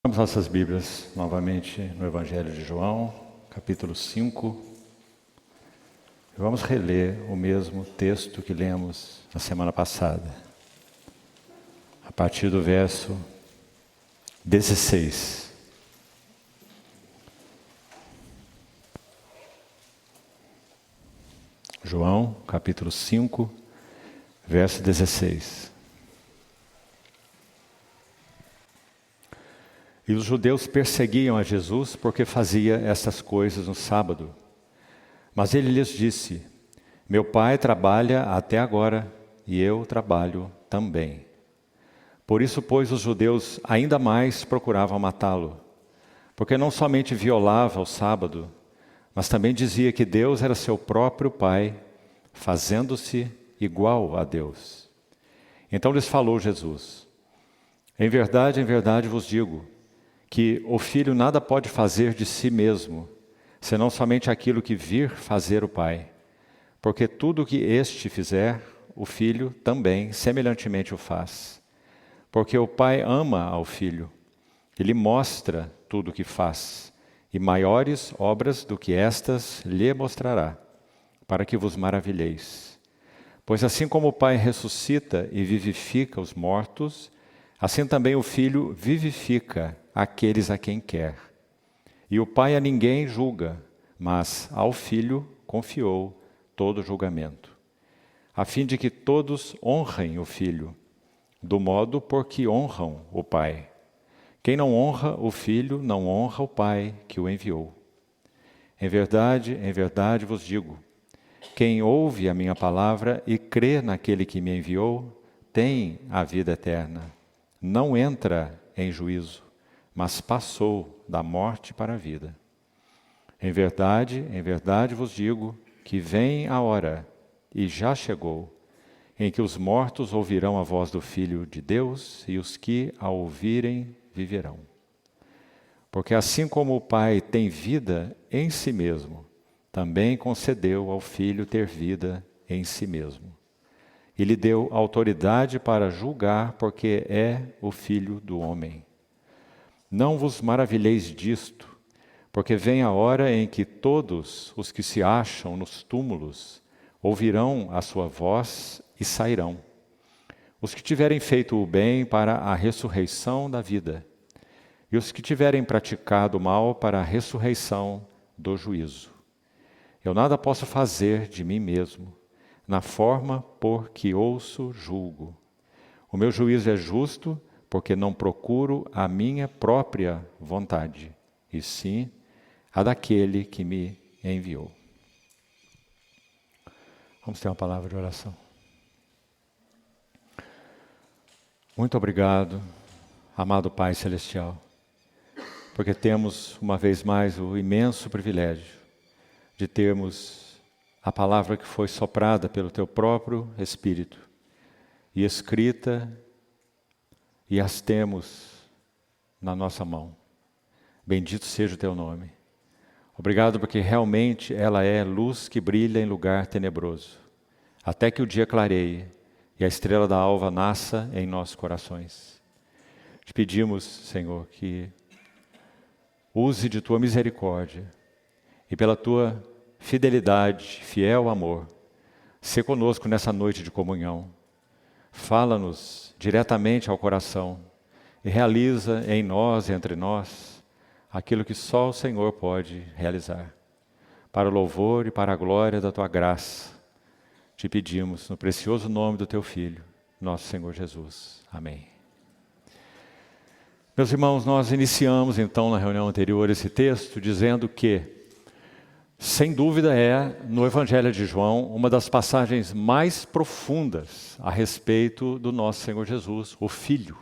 Vamos nossas Bíblias novamente no Evangelho de João, capítulo 5. E vamos reler o mesmo texto que lemos na semana passada, a partir do verso 16. João, capítulo 5, verso 16. E os judeus perseguiam a Jesus porque fazia estas coisas no sábado. Mas ele lhes disse: meu pai trabalha até agora e eu trabalho também. Por isso, pois, os judeus ainda mais procuravam matá-lo, porque não somente violava o sábado, mas também dizia que Deus era seu próprio pai, fazendo-se igual a Deus. Então lhes falou Jesus: em verdade vos digo, que o Filho nada pode fazer de si mesmo, senão somente aquilo que vir fazer o Pai. Porque tudo o que este fizer, o Filho também semelhantemente o faz. Porque o Pai ama ao Filho, e lhe mostra tudo o que faz, e maiores obras do que estas lhe mostrará, para que vos maravilheis. Pois assim como o Pai ressuscita e vivifica os mortos, assim também o Filho vivifica aqueles a quem quer. E o Pai a ninguém julga, mas ao Filho confiou todo o julgamento, a fim de que todos honrem o Filho, do modo por que honram o Pai. Quem não honra o Filho, não honra o Pai que o enviou. Em verdade vos digo, quem ouve a minha palavra e crê naquele que me enviou, tem a vida eterna. Não entra em juízo, mas passou da morte para a vida. Em verdade vos digo que vem a hora, e já chegou, em que os mortos ouvirão a voz do Filho de Deus, e os que a ouvirem viverão. Porque assim como o Pai tem vida em si mesmo, também concedeu ao Filho ter vida em si mesmo. E lhe deu autoridade para julgar, porque é o Filho do homem. Não vos maravilheis disto, porque vem a hora em que todos os que se acham nos túmulos ouvirão a sua voz e sairão. Os que tiverem feito o bem para a ressurreição da vida, e os que tiverem praticado o mal para a ressurreição do juízo. Eu nada posso fazer de mim mesmo, na forma por que ouço, julgo. O meu juízo é justo, porque não procuro a minha própria vontade, e sim a daquele que me enviou. Vamos ter uma palavra de oração. Muito obrigado, amado Pai Celestial, porque temos uma vez mais o imenso privilégio de termos a palavra que foi soprada pelo Teu próprio Espírito e escrita, e as temos na nossa mão. Bendito seja o Teu nome. Obrigado porque realmente ela é luz que brilha em lugar tenebroso, até que o dia clareie e a estrela da alva nasça em nossos corações. Te pedimos, Senhor, que use de Tua misericórdia e pela Tua fidelidade, fiel amor, se conosco nessa noite de comunhão. Fala-nos diretamente ao coração e realiza em nós e entre nós aquilo que só o Senhor pode realizar. Para o louvor e para a glória da Tua graça, te pedimos no precioso nome do Teu Filho, nosso Senhor Jesus. Amém. Meus irmãos, nós iniciamos então na reunião anterior esse texto dizendo que, sem dúvida, é, no Evangelho de João, uma das passagens mais profundas a respeito do nosso Senhor Jesus, o Filho.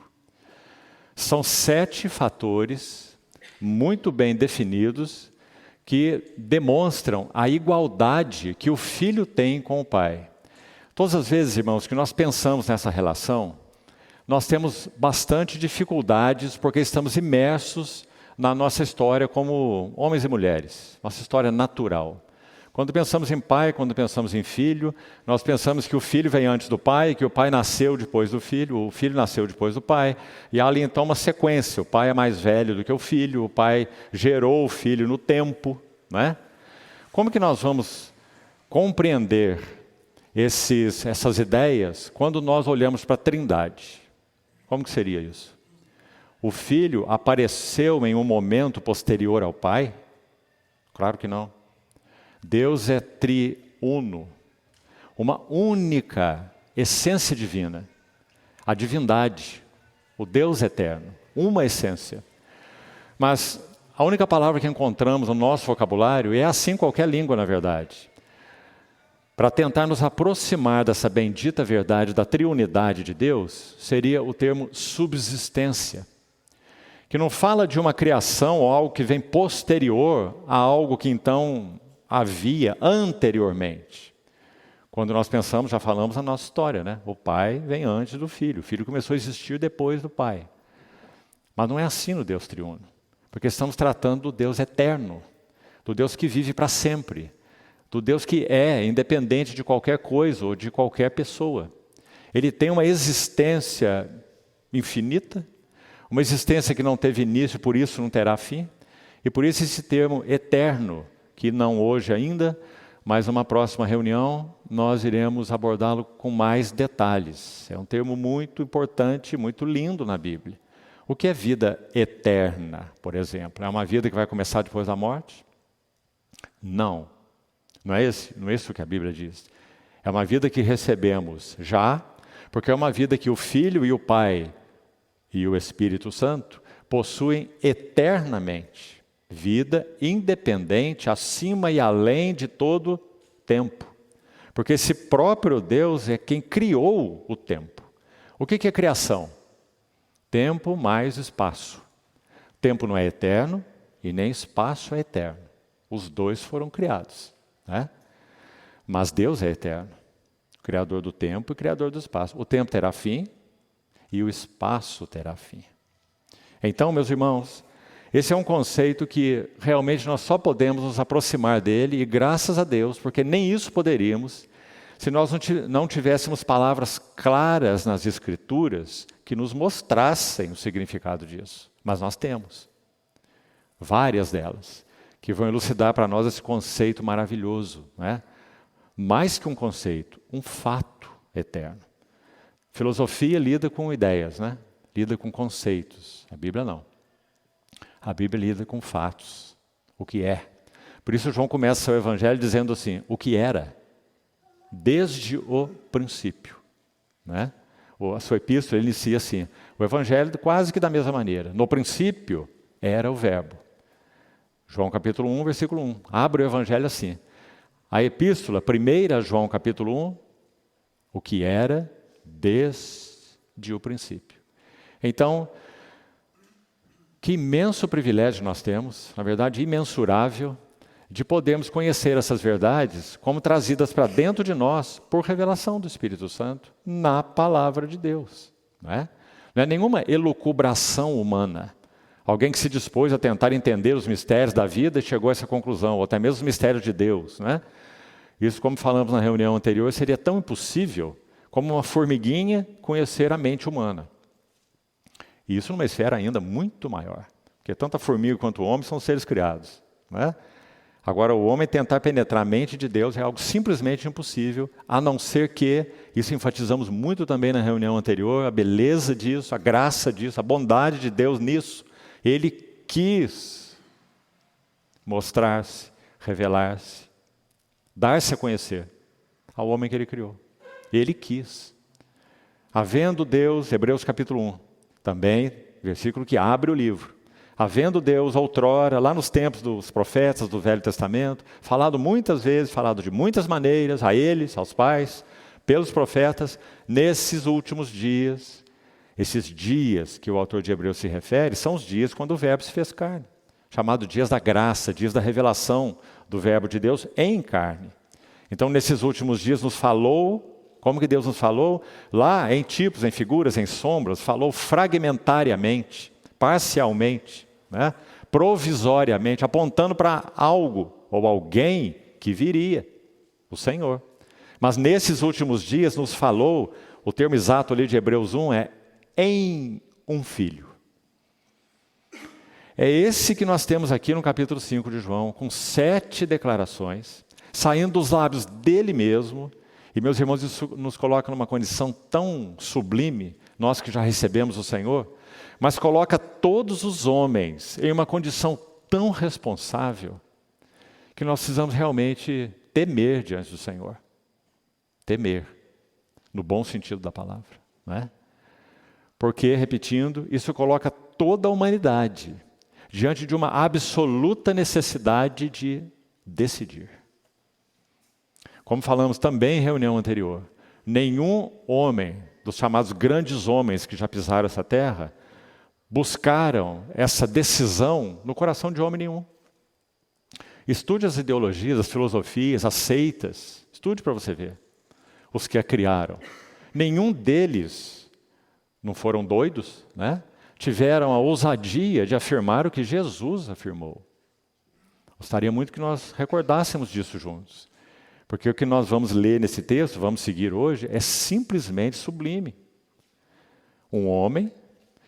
São 7 fatores muito bem definidos que demonstram a igualdade que o Filho tem com o Pai. Todas as vezes, irmãos, que nós pensamos nessa relação, nós temos bastante dificuldades porque estamos imersos na nossa história como homens e mulheres, nossa história natural. Quando pensamos em pai, quando pensamos em filho, nós pensamos que o filho vem antes do pai, que o pai nasceu depois do filho, o filho nasceu depois do pai, e há ali então uma sequência. O pai é mais velho do que o filho, o pai gerou o filho no tempo, não é? Como que nós vamos compreender essas ideias quando nós olhamos para a Trindade? Como que seria isso? O filho apareceu em um momento posterior ao pai? Claro que não. Deus é triuno, uma única essência divina, a divindade, o Deus eterno, uma essência. Mas a única palavra que encontramos no nosso vocabulário é assim qualquer língua, na verdade. Para tentar nos aproximar dessa bendita verdade da triunidade de Deus, seria o termo subsistência, que não fala de uma criação ou algo que vem posterior a algo que então havia anteriormente. Quando nós pensamos, já falamos a nossa história, né? O pai vem antes do filho, o filho começou a existir depois do pai. Mas não é assim no Deus triuno, porque estamos tratando do Deus eterno, do Deus que vive para sempre, do Deus que é independente de qualquer coisa ou de qualquer pessoa. Ele tem uma existência infinita, uma existência que não teve início, por isso não terá fim, e por isso esse termo eterno, que não hoje ainda, mas numa próxima reunião nós iremos abordá-lo com mais detalhes. É um termo muito importante, muito lindo na Bíblia. O que é vida eterna, por exemplo? É uma vida que vai começar depois da morte? Não. Não é isso que a Bíblia diz. É uma vida que recebemos já, porque é uma vida que o Filho e o Pai e o Espírito Santo possuem eternamente. Vida independente, acima e além de todo tempo. Porque esse próprio Deus é quem criou o tempo. O que é criação? Tempo mais espaço. Tempo não é eterno e nem espaço é eterno. Os dois foram criados, né? Mas Deus é eterno, Criador do tempo e Criador do espaço. O tempo terá fim e o espaço terá fim. Então, meus irmãos, esse é um conceito que realmente nós só podemos nos aproximar dele, e graças a Deus, porque nem isso poderíamos, se nós não tivéssemos palavras claras nas Escrituras que nos mostrassem o significado disso. Mas nós temos várias delas, que vão elucidar para nós esse conceito maravilhoso, né? Mais que um conceito, um fato eterno. Filosofia lida com ideias, né? Lida com conceitos. A Bíblia não. A Bíblia lida com fatos, o que é. Por isso João começa seu evangelho dizendo assim, o que era, desde o princípio, né? A sua epístola ele inicia assim, o evangelho quase que da mesma maneira. No princípio era o verbo. João capítulo 1, versículo 1. Abre o evangelho assim. A epístola, 1 João capítulo 1, o que era desde o princípio. Então, que imenso privilégio nós temos, na verdade imensurável, de podermos conhecer essas verdades como trazidas para dentro de nós por revelação do Espírito Santo na palavra de Deus. Não é nenhuma elucubração humana. Alguém que se dispôs a tentar entender os mistérios da vida e chegou a essa conclusão, ou até mesmo os mistérios de Deus. Não é? Isso, como falamos na reunião anterior, seria tão impossível como uma formiguinha conhecer a mente humana. E isso numa esfera ainda muito maior, porque tanto a formiga quanto o homem são seres criados. Não é? Agora, o homem tentar penetrar a mente de Deus é algo simplesmente impossível, a não ser que, isso enfatizamos muito também na reunião anterior, a beleza disso, a graça disso, a bondade de Deus nisso. Ele quis mostrar-se, revelar-se, dar-se a conhecer ao homem que ele criou. Ele quis. Havendo Deus, Hebreus capítulo 1, também, versículo que abre o livro. Havendo Deus outrora, lá nos tempos dos profetas do Velho Testamento, falado muitas vezes, falado de muitas maneiras, a eles, aos pais, pelos profetas, nesses últimos dias, esses dias que o autor de Hebreus se refere, são os dias quando o verbo se fez carne, chamado dias da graça, dias da revelação do verbo de Deus em carne. Então, nesses últimos dias nos falou, como que Deus nos falou? Lá, em tipos, em figuras, em sombras, falou fragmentariamente, parcialmente, né? Provisoriamente, apontando para algo ou alguém que viria, o Senhor. Mas nesses últimos dias nos falou, o termo exato ali de Hebreus 1 é em um filho. É esse que nós temos aqui no capítulo 5 de João, com 7 declarações, saindo dos lábios dele mesmo. E, meus irmãos, isso nos coloca numa condição tão sublime, nós que já recebemos o Senhor, mas coloca todos os homens em uma condição tão responsável, que nós precisamos realmente temer diante do Senhor. Temer, no bom sentido da palavra, não é? Porque, repetindo, isso coloca toda a humanidade diante de uma absoluta necessidade de decidir. Como falamos também em reunião anterior, nenhum homem, dos chamados grandes homens que já pisaram essa terra, buscaram essa decisão no coração de homem nenhum. Estude as ideologias, as filosofias, as seitas, estude para você ver. Os que a criaram. Nenhum deles, não foram doidos, né? Tiveram a ousadia de afirmar o que Jesus afirmou. Gostaria muito que nós recordássemos disso juntos. Porque o que nós vamos ler nesse texto, vamos seguir hoje, é simplesmente sublime. Um homem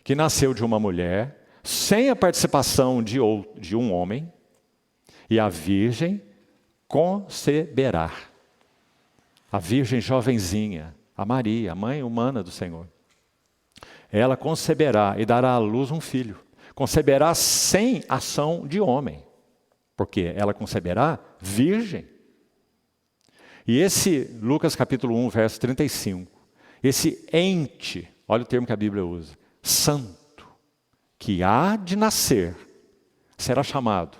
que nasceu de uma mulher, sem a participação de um homem, e a virgem conceberá. A virgem jovenzinha, a Maria, a mãe humana do Senhor. Ela conceberá e dará à luz um filho. Conceberá sem ação de homem, porque ela conceberá virgem. E esse, Lucas capítulo 1, verso 35, esse ente, olha o termo que a Bíblia usa, santo, que há de nascer, será chamado.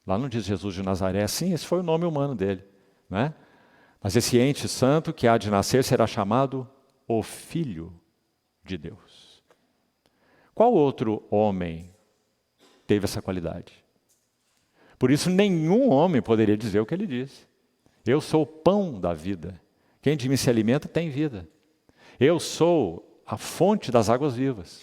Lá não diz Jesus de Nazaré, sim, esse foi o nome humano dele, né? Mas esse ente santo que há de nascer será chamado o Filho de Deus. Qual outro homem teve essa qualidade? Por isso nenhum homem poderia dizer o que ele disse. Eu sou o pão da vida. Quem de mim se alimenta tem vida. Eu sou a fonte das águas vivas.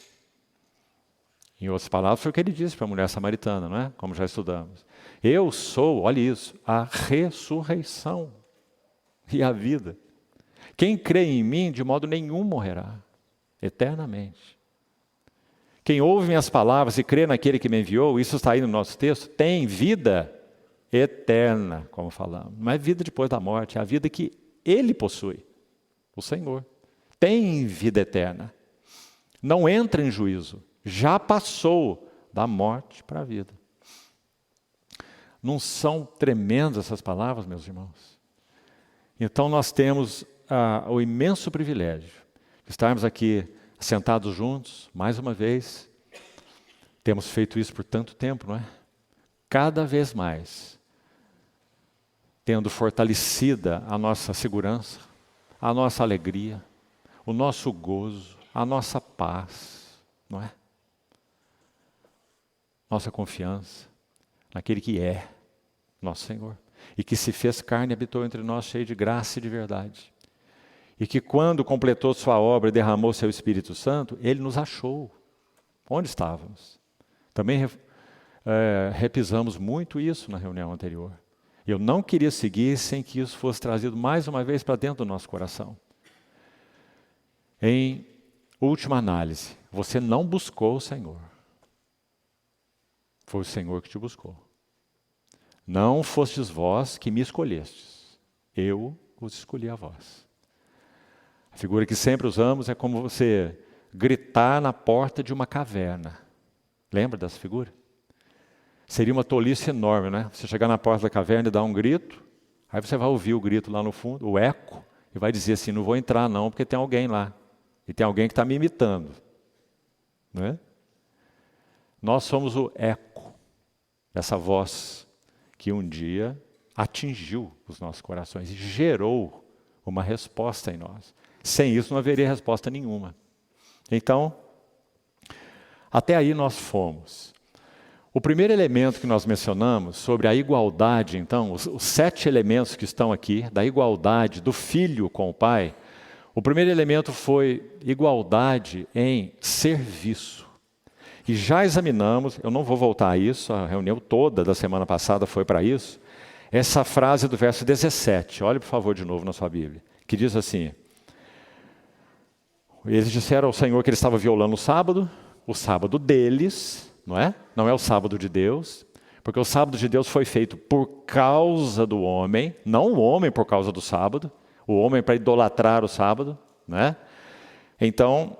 Em outras palavras, foi o que ele disse para a mulher samaritana, não é? Como já estudamos. Eu sou, olha isso, a ressurreição e a vida. Quem crê em mim, de modo nenhum morrerá, eternamente. Quem ouve minhas palavras e crê naquele que me enviou, isso está aí no nosso texto, tem vida eterna, como falamos. Não é vida depois da morte, é a vida que ele possui, o Senhor. Tem vida eterna. Não entra em juízo. Já passou da morte para a vida. Não são tremendas essas palavras, meus irmãos? Então nós temos o imenso privilégio de estarmos aqui sentados juntos, mais uma vez. Temos feito isso por tanto tempo, não é? Cada vez mais, tendo fortalecida a nossa segurança, a nossa alegria, o nosso gozo, a nossa paz, não é? Nossa confiança naquele que é nosso Senhor. E que se fez carne e habitou entre nós cheio de graça e de verdade. E que quando completou sua obra e derramou seu Espírito Santo, Ele nos achou. Onde estávamos? Também repisamos muito isso na reunião anterior. Eu não queria seguir sem que isso fosse trazido mais uma vez para dentro do nosso coração. Em última análise, você não buscou o Senhor. Foi o Senhor que te buscou. Não fostes vós que me escolhestes. Eu os escolhi a vós. A figura que sempre usamos é como você gritar na porta de uma caverna. Lembra dessa figura? Seria uma tolice enorme, né? Você chegar na porta da caverna e dar um grito, aí você vai ouvir o grito lá no fundo, o eco, e vai dizer assim, não vou entrar não, porque tem alguém lá. E tem alguém que está me imitando. Não é? Nós somos o eco dessa voz que um dia atingiu os nossos corações e gerou uma resposta em nós. Sem isso não haveria resposta nenhuma. Então, até aí nós fomos. O primeiro elemento que nós mencionamos sobre a igualdade, então, os 7 elementos que estão aqui, da igualdade do filho com o pai, o primeiro elemento foi igualdade em serviço. E já examinamos, eu não vou voltar a isso, a reunião toda da semana passada foi para isso, essa frase do verso 17. Olhe, por favor, de novo na sua Bíblia. Que diz assim: eles disseram ao Senhor que ele estava violando o sábado deles, não é? Não é o sábado de Deus, porque o sábado de Deus foi feito por causa do homem, não o homem por causa do sábado, o homem para idolatrar o sábado, né? Então,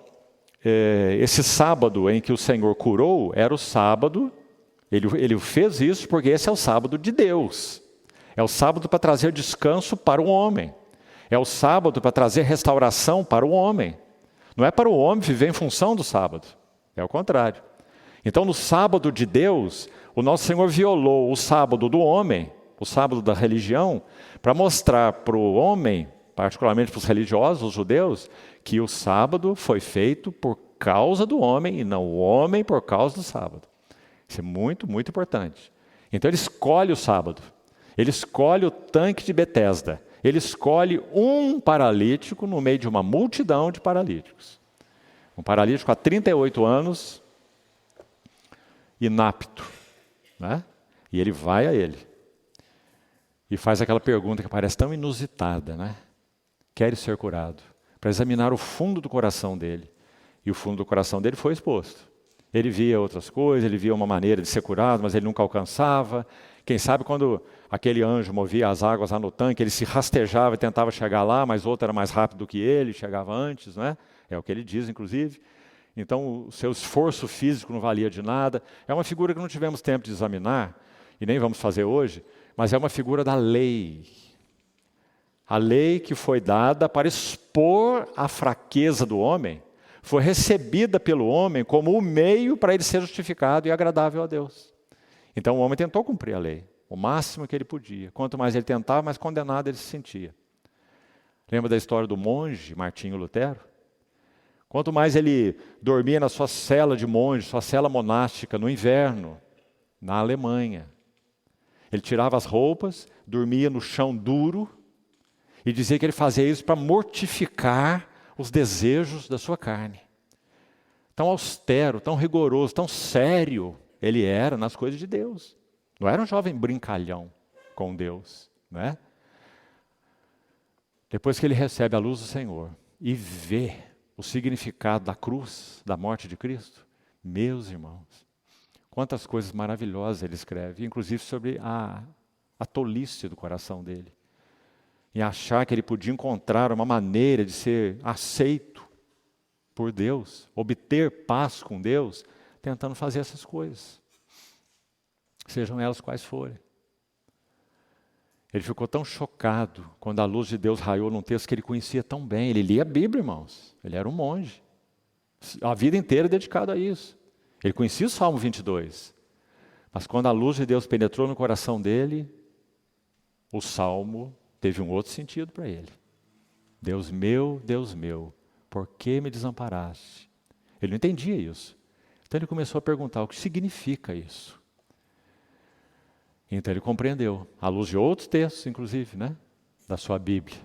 esse sábado em que o Senhor curou era o sábado, ele fez isso porque esse é o sábado de Deus. É o sábado para trazer descanso para o homem. É o sábado para trazer restauração para o homem. Não é para o homem viver em função do sábado. É o contrário. Então, no sábado de Deus, o nosso Senhor violou o sábado do homem, o sábado da religião, para mostrar para o homem, particularmente para os religiosos, os judeus, que o sábado foi feito por causa do homem e não o homem por causa do sábado. Isso é muito, muito importante. Então, ele escolhe o sábado. Ele escolhe o tanque de Betesda. Ele escolhe um paralítico no meio de uma multidão de paralíticos. Um paralítico há 38 anos, inapto, né? E ele vai a ele. E faz aquela pergunta que parece tão inusitada, né? Queres ser curado? Para examinar o fundo do coração dele. E o fundo do coração dele foi exposto. Ele via outras coisas, ele via uma maneira de ser curado, mas ele nunca alcançava. Quem sabe quando aquele anjo movia as águas lá no tanque, ele se rastejava e tentava chegar lá, mas outro era mais rápido do que ele, chegava antes, né? É o que ele diz, inclusive. Então, o seu esforço físico não valia de nada. É uma figura que não tivemos tempo de examinar, e nem vamos fazer hoje, mas é uma figura da lei. A lei que foi dada para expor a fraqueza do homem, foi recebida pelo homem como o meio para ele ser justificado e agradável a Deus. Então o homem tentou cumprir a lei, o máximo que ele podia. Quanto mais ele tentava, mais condenado ele se sentia. Lembra da história do monge Martinho Lutero? Quanto mais ele dormia na sua cela de monge, sua cela monástica, no inverno, na Alemanha. Ele tirava as roupas, dormia no chão duro e dizia que ele fazia isso para mortificar os desejos da sua carne. Tão austero, tão rigoroso, tão sério ele era nas coisas de Deus. Não era um jovem brincalhão com Deus, não é? Depois que ele recebe a luz do Senhor e vê o significado da cruz, da morte de Cristo, meus irmãos, quantas coisas maravilhosas ele escreve, inclusive sobre a tolice do coração dele, em achar que ele podia encontrar uma maneira de ser aceito por Deus, obter paz com Deus, tentando fazer essas coisas, sejam elas quais forem. Ele ficou tão chocado quando a luz de Deus raiou num texto que ele conhecia tão bem. Ele lia a Bíblia, irmãos. Ele era um monge. A vida inteira dedicado a isso. Ele conhecia o Salmo 22. Mas quando a luz de Deus penetrou no coração dele, o Salmo teve um outro sentido para ele. Deus meu, por que me desamparaste? Ele não entendia isso. Então ele começou a perguntar o que significa isso. Então ele compreendeu, à luz de outros textos, inclusive, né, da sua Bíblia,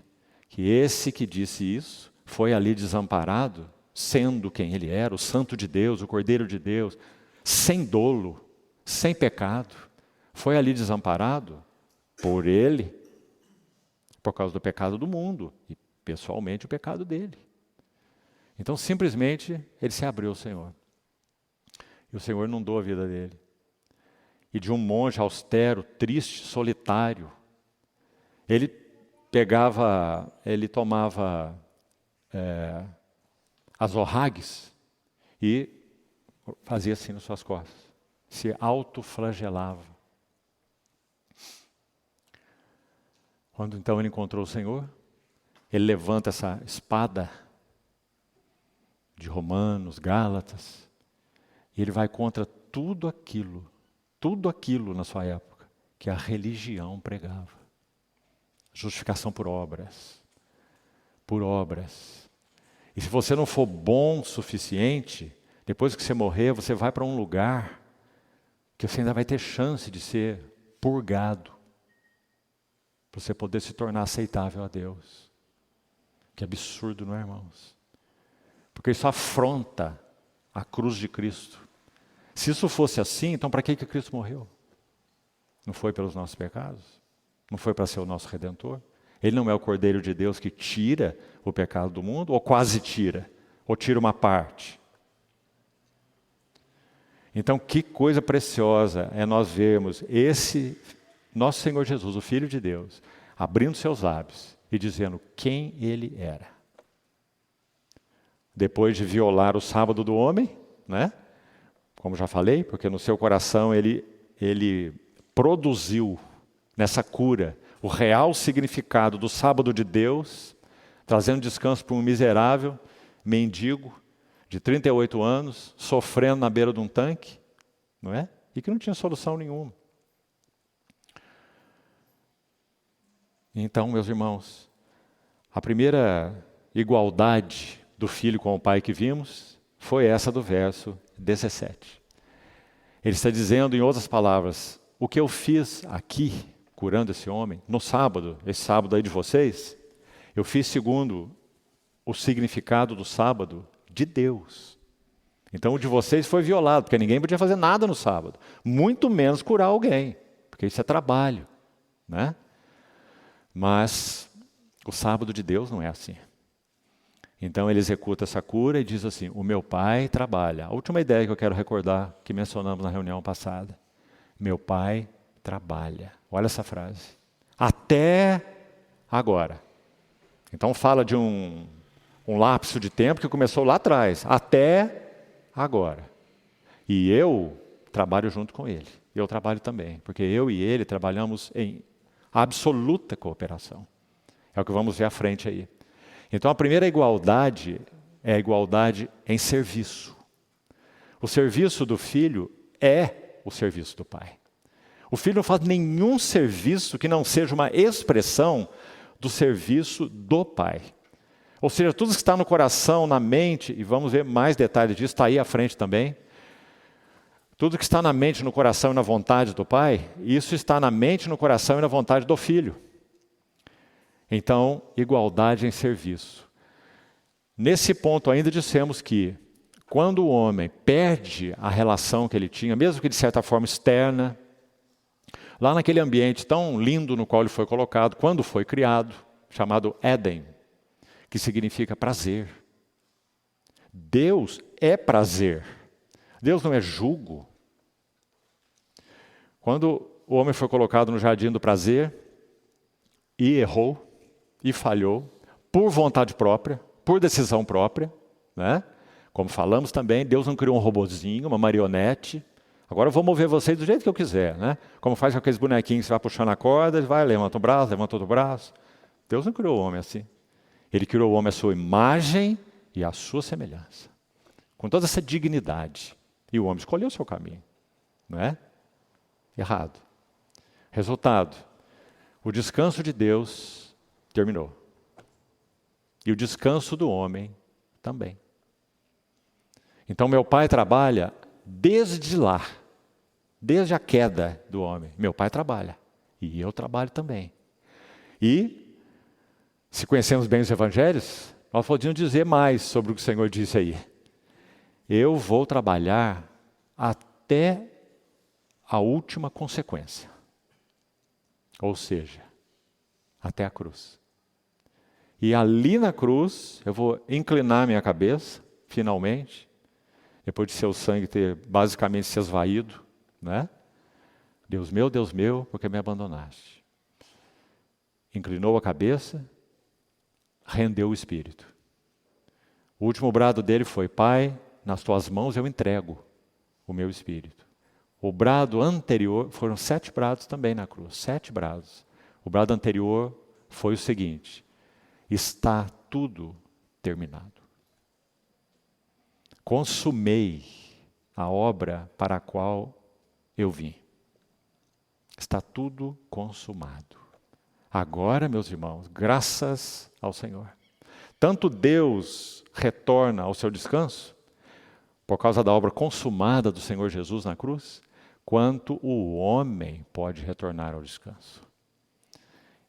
que esse que disse isso foi ali desamparado, sendo quem ele era, o Santo de Deus, o Cordeiro de Deus, sem dolo, sem pecado. Foi ali desamparado por ele, por causa do pecado do mundo e, pessoalmente, o pecado dele. Então, simplesmente, ele se abriu ao Senhor. E o Senhor inundou a vida dele. E de um monge austero, triste, solitário, ele tomava as orragues e fazia assim nas suas costas. Se autoflagelava. Quando então ele encontrou o Senhor, ele levanta essa espada de Romanos, Gálatas, e ele vai contra tudo aquilo na sua época, que a religião pregava. Justificação por obras. Por obras. E se você não for bom o suficiente, depois que você morrer, você vai para um lugar que você ainda vai ter chance de ser purgado, para você poder se tornar aceitável a Deus. Que absurdo, não é, irmãos? Porque isso afronta a cruz de Cristo. Se isso fosse assim, então para que Cristo morreu? Não foi pelos nossos pecados? Não foi para ser o nosso Redentor? Ele não é o Cordeiro de Deus que tira o pecado do mundo, ou quase tira, ou tira uma parte? Então, que coisa preciosa é nós vermos esse nosso Senhor Jesus, o Filho de Deus, abrindo seus lábios e dizendo quem Ele era. Depois de violar o sábado do homem, né? Como já falei, porque no seu coração ele produziu nessa cura o real significado do sábado de Deus, trazendo descanso para um miserável mendigo de 38 anos, sofrendo na beira de um tanque, não é? E que não tinha solução nenhuma. Então, meus irmãos, a primeira igualdade do filho com o pai que vimos foi essa do verso 17. Ele está dizendo, em outras palavras, o que eu fiz aqui, curando esse homem, no sábado, esse sábado aí de vocês, eu fiz segundo o significado do sábado de Deus. Então o de vocês foi violado, porque ninguém podia fazer nada no sábado, muito menos curar alguém, porque isso é trabalho, né? Mas o sábado de Deus não é assim. Então ele executa essa cura e diz assim, o meu pai trabalha. A última ideia que eu quero recordar, que mencionamos na reunião passada. Meu pai trabalha. Olha essa frase. Até agora. Então fala de um lapso de tempo que começou lá atrás. Até agora. E eu trabalho junto com ele. Eu trabalho também. Porque eu e ele trabalhamos em absoluta cooperação. É o que vamos ver à frente aí. Então a primeira igualdade é a igualdade em serviço. O serviço do filho é o serviço do pai. O filho não faz nenhum serviço que não seja uma expressão do serviço do pai. Ou seja, tudo que está no coração, na mente, e vamos ver mais detalhes disso, está aí à frente também. Tudo que está na mente, no coração e na vontade do pai, isso está na mente, no coração e na vontade do filho. Então, igualdade em serviço. Nesse ponto ainda dissemos que, quando o homem perde a relação que ele tinha, mesmo que de certa forma externa, lá naquele ambiente tão lindo no qual ele foi colocado, quando foi criado, chamado Éden, que significa prazer. Deus é prazer. Deus não é jugo. Quando o homem foi colocado no jardim do prazer e errou, e falhou, por vontade própria, por decisão própria, né? Como falamos também, Deus não criou um robozinho, uma marionete. Agora eu vou mover vocês do jeito que eu quiser, né? Como faz com aqueles bonequinhos que você vai puxando a corda, ele vai, levanta um braço, levanta outro braço. Deus não criou o homem assim. Ele criou o homem à sua imagem e à sua semelhança. Com toda essa dignidade. E o homem escolheu o seu caminho, não é? Errado. Resultado, o descanso de Deus terminou. E o descanso do homem também. Então meu pai trabalha desde lá, desde a queda do homem. Meu pai trabalha. E eu trabalho também. E, se conhecemos bem os evangelhos, nós podíamos dizer mais sobre o que o Senhor disse aí. Eu vou trabalhar até a última consequência. Ou seja, até a cruz. E ali na cruz, eu vou inclinar minha cabeça, finalmente, depois de seu sangue ter basicamente se esvaído, né? Deus meu, por que me abandonaste? Inclinou a cabeça, rendeu o espírito. O último brado dele foi, Pai, nas tuas mãos eu entrego o meu espírito. O brado anterior, foram 7 brados também na cruz, 7 brados. O brado anterior foi o seguinte, está tudo terminado. Consumei a obra para a qual eu vim. Está tudo consumado. Agora, meus irmãos, graças ao Senhor. Tanto Deus retorna ao seu descanso, por causa da obra consumada do Senhor Jesus na cruz, quanto o homem pode retornar ao descanso.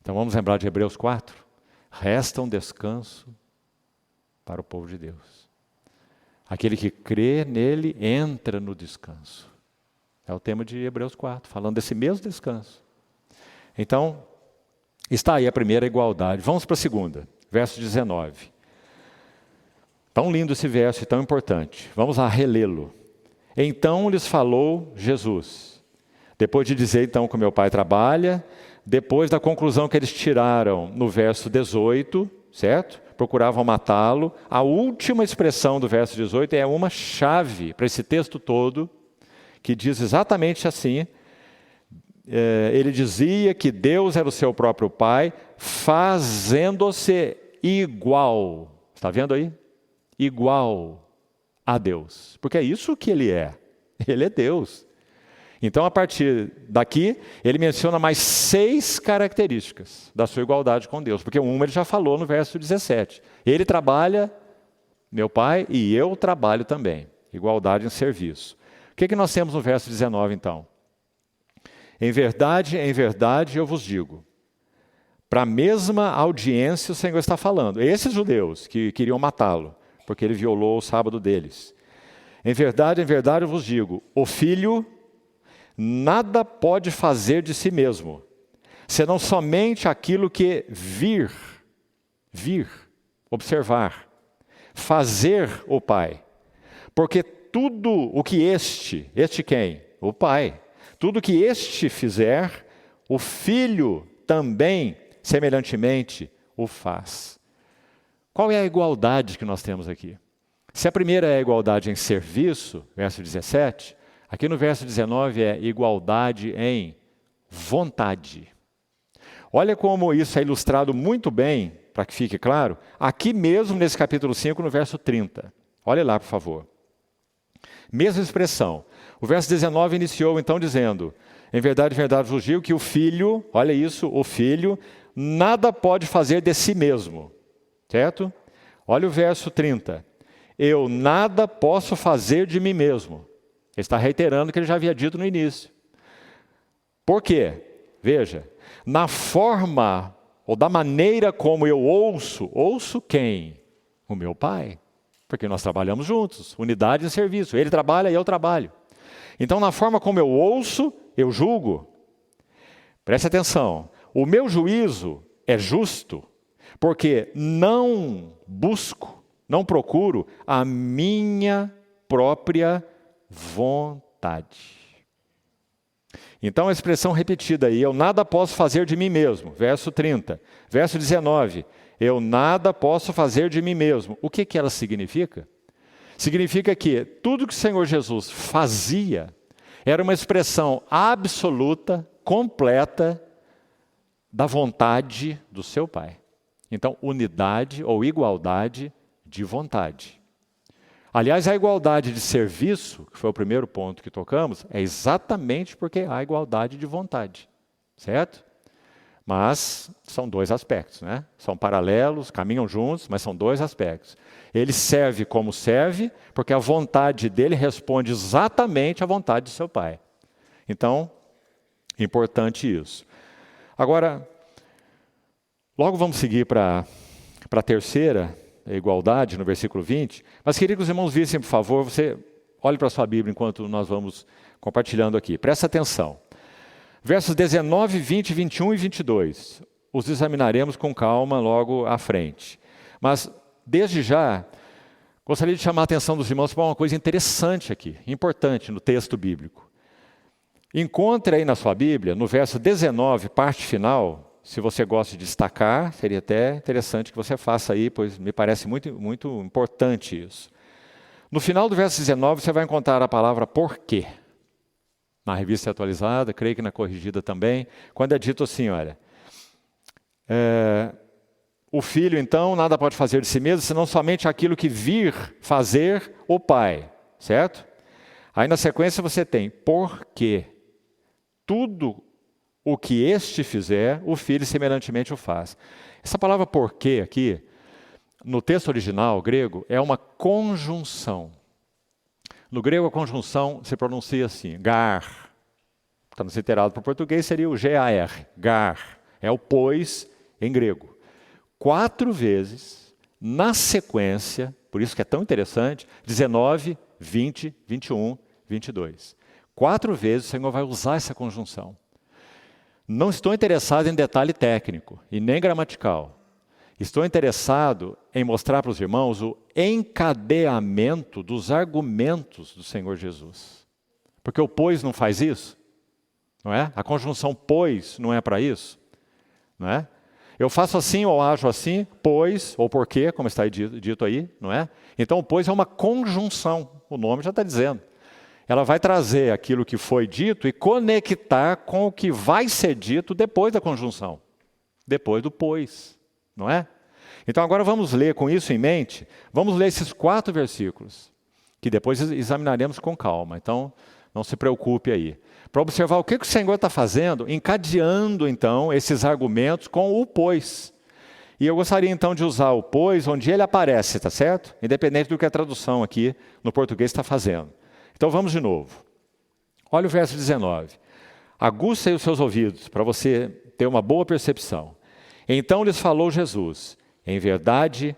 Então vamos lembrar de Hebreus 4? Resta um descanso para o povo de Deus. Aquele que crê nele entra no descanso. É o tema de Hebreus 4, falando desse mesmo descanso. Então, Está aí a primeira igualdade. Vamos para a segunda, verso 19. Tão lindo esse verso e tão importante. Vamos lá relê-lo. Então lhes falou Jesus. Depois de dizer então que o meu Pai trabalha, depois da conclusão que eles tiraram no verso 18, certo? Procuravam matá-lo. A última expressão do verso 18 é uma chave para esse texto todo, que diz exatamente assim. Ele dizia que Deus era o seu próprio Pai, fazendo-se igual. Está vendo aí? Igual a Deus. Porque é isso que ele é. Ele é Deus. Então, a partir daqui, ele menciona mais 6 características da sua igualdade com Deus. Porque uma ele já falou no verso 17. Ele trabalha, meu Pai, e eu trabalho também. Igualdade em serviço. O que nós temos no verso 19, então? Em verdade, eu vos digo. Para a mesma audiência o Senhor está falando. Esses judeus que queriam matá-lo, porque ele violou o sábado deles. Em verdade, eu vos digo, o filho nada pode fazer de si mesmo, senão somente aquilo que vir, observar, fazer o Pai. Porque tudo o que este quem? O Pai. Tudo que este fizer, o Filho também, semelhantemente, o faz. Qual é a igualdade que nós temos aqui? Se a primeira é a igualdade em serviço, verso 17, aqui no verso 19 é igualdade em vontade. Olha como isso é ilustrado muito bem, para que fique claro, aqui mesmo nesse capítulo 5, no verso 30. Olha lá, por favor. Mesma expressão. O verso 19 iniciou então dizendo, em verdade, vos digo que o filho, olha isso, o filho, nada pode fazer de si mesmo. Certo? Olha o verso 30. Eu nada posso fazer de mim mesmo. Ele está reiterando o que ele já havia dito no início. Por quê? Veja, na forma ou da maneira como eu ouço quem? O meu Pai. Porque nós trabalhamos juntos, unidade e serviço. Ele trabalha e eu trabalho. Então, na forma como eu ouço, eu julgo. Preste atenção. O meu juízo é justo, porque não busco, não procuro a minha própria vontade. Então, a expressão repetida aí, eu nada posso fazer de mim mesmo, verso 30. Verso 19, eu nada posso fazer de mim mesmo. O que ela significa? Significa que tudo que o Senhor Jesus fazia era uma expressão absoluta, completa, da vontade do seu Pai. Então, unidade ou igualdade de vontade. Aliás, a igualdade de serviço, que foi o primeiro ponto que tocamos, é exatamente porque há igualdade de vontade, certo? Mas são 2 aspectos, né? São paralelos, caminham juntos, mas são 2 aspectos. Ele serve como serve, porque a vontade dele responde exatamente à vontade de seu Pai. Então, importante isso. Agora, logo vamos seguir para a terceira, a igualdade, no versículo 20. Mas queria que os irmãos vissem, por favor, você olhe para a sua Bíblia enquanto nós vamos compartilhando aqui. Presta atenção. Versos 19, 20, 21 e 22. Os examinaremos com calma logo à frente. Mas, desde já, gostaria de chamar a atenção dos irmãos para uma coisa interessante aqui, importante no texto bíblico. Encontre aí na sua Bíblia, no verso 19, parte final, se você gosta de destacar, seria até interessante que você faça aí, pois me parece muito, muito importante isso. No final do verso 19, você vai encontrar a palavra porquê. Na revista atualizada, creio que na corrigida também, quando é dito assim, olha, o filho então nada pode fazer de si mesmo, senão somente aquilo que vir fazer o Pai, certo? Aí na sequência você tem, porque tudo o que este fizer, o filho semelhantemente o faz. Essa palavra porquê aqui, no texto original grego, é uma conjunção. No grego, a conjunção se pronuncia assim, gar. Transliterado para o português seria o G-A-R, gar. É o pois em grego. 4 vezes, na sequência, por isso que é tão interessante, 19, 20, 21, 22. 4 vezes o Senhor vai usar essa conjunção. Não estou interessado em detalhe técnico e nem gramatical. Estou interessado em mostrar para os irmãos o encadeamento dos argumentos do Senhor Jesus. Porque o pois não faz isso, não é? A conjunção pois não é para isso, não é? Eu faço assim ou ajo assim, pois ou porque, como está dito aí, não é? Então o pois é uma conjunção, o nome já está dizendo. Ela vai trazer aquilo que foi dito e conectar com o que vai ser dito depois da conjunção, depois do pois, não é? Então agora vamos ler com isso em mente, vamos ler esses 4 versículos, que depois examinaremos com calma, então não se preocupe aí. Para observar o que o Senhor está fazendo, encadeando então esses argumentos com o pois. E eu gostaria então de usar o pois onde ele aparece, tá certo? Independente do que a tradução aqui no português está fazendo. Então vamos de novo. Olha o verso 19. Aguça aí os seus ouvidos para você ter uma boa percepção. Então lhes falou Jesus: em verdade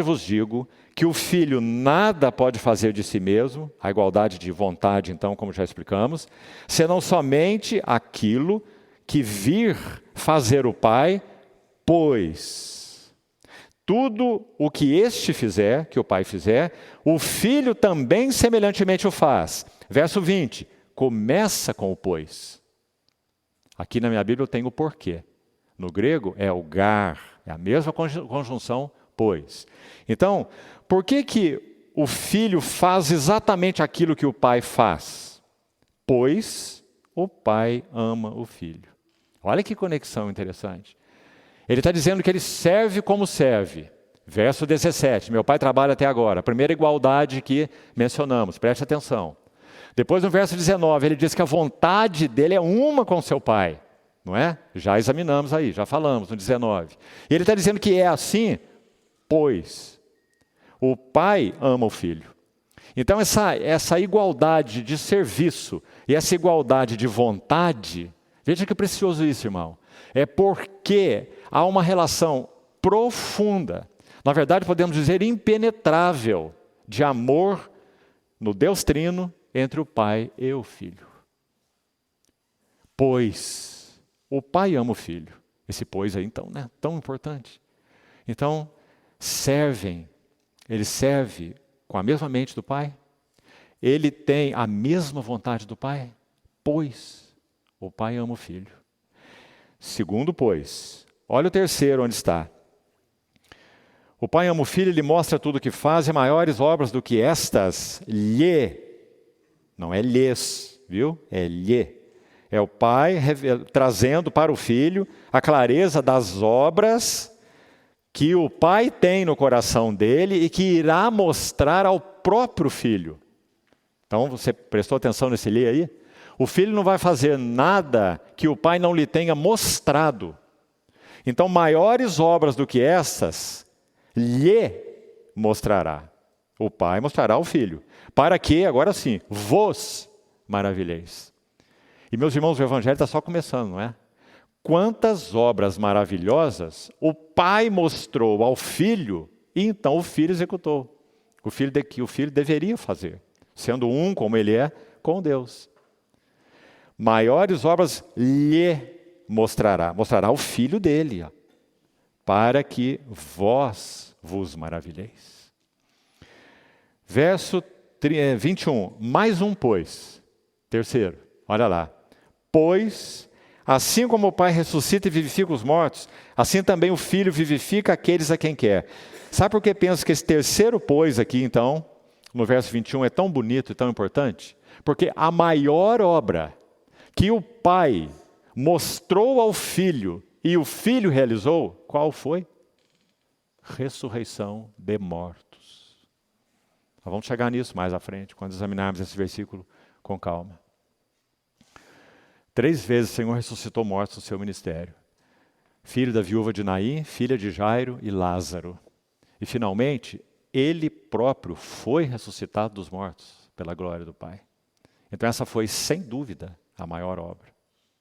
vos digo que o Filho nada pode fazer de si mesmo, a igualdade de vontade, então, como já explicamos, senão somente aquilo que vir fazer o Pai, pois tudo o que este fizer, que o Pai fizer, o Filho também semelhantemente o faz. Verso 20, começa com o pois. Aqui na minha Bíblia eu tenho o porquê. No grego é o gar, é a mesma conjunção pois. Então, por que o Filho faz exatamente aquilo que o Pai faz? Pois o Pai ama o Filho. Olha que conexão interessante. Ele está dizendo que ele serve como serve. Verso 17, meu Pai trabalha até agora. A primeira igualdade que mencionamos, preste atenção. Depois no verso 19, ele diz que a vontade dele é uma com seu Pai. Não é? Já examinamos aí, já falamos no 19. E ele está dizendo que é assim, pois o Pai ama o Filho. Então essa igualdade de serviço e essa igualdade de vontade, veja que precioso isso, irmão. É porque há uma relação profunda, na verdade podemos dizer impenetrável, de amor no Deus Trino entre o Pai e o Filho. Pois o Pai ama o Filho. Esse pois aí então, né? Tão importante. Então, ele serve com a mesma mente do Pai? Ele tem a mesma vontade do Pai? Pois o Pai ama o Filho. Segundo, pois, olha o terceiro onde está. O Pai ama o Filho, ele mostra tudo o que faz e maiores obras do que estas lhe, não é lhes, viu? É lhe. É o Pai trazendo para o Filho a clareza das obras que o Pai tem no coração dele e que irá mostrar ao próprio Filho. Então, você prestou atenção nesse lhe aí? O Filho não vai fazer nada que o Pai não lhe tenha mostrado. Então, maiores obras do que essas, lhe mostrará. O Pai mostrará ao Filho. Para que, agora sim, vos maravilheis. E meus irmãos, o Evangelho está só começando, não é? Quantas obras maravilhosas o Pai mostrou ao Filho e então o Filho executou. O Filho deveria fazer, sendo um como ele é com Deus. Maiores obras lhe mostrará o Filho dele, para que vós vos maravilheis. Verso 21, mais um pois. Terceiro, olha lá. Pois, assim como o Pai ressuscita e vivifica os mortos, assim também o Filho vivifica aqueles a quem quer. Sabe por que penso que esse terceiro pois aqui, então, no verso 21, é tão bonito e tão importante? Porque a maior obra que o Pai mostrou ao Filho e o Filho realizou, qual foi? Ressurreição de mortos. Nós vamos chegar nisso mais à frente, quando examinarmos esse versículo com calma. 3 vezes o Senhor ressuscitou mortos no seu ministério. Filho da viúva de Naim, filha de Jairo e Lázaro. E finalmente, ele próprio foi ressuscitado dos mortos pela glória do Pai. Então essa foi, sem dúvida, a maior obra,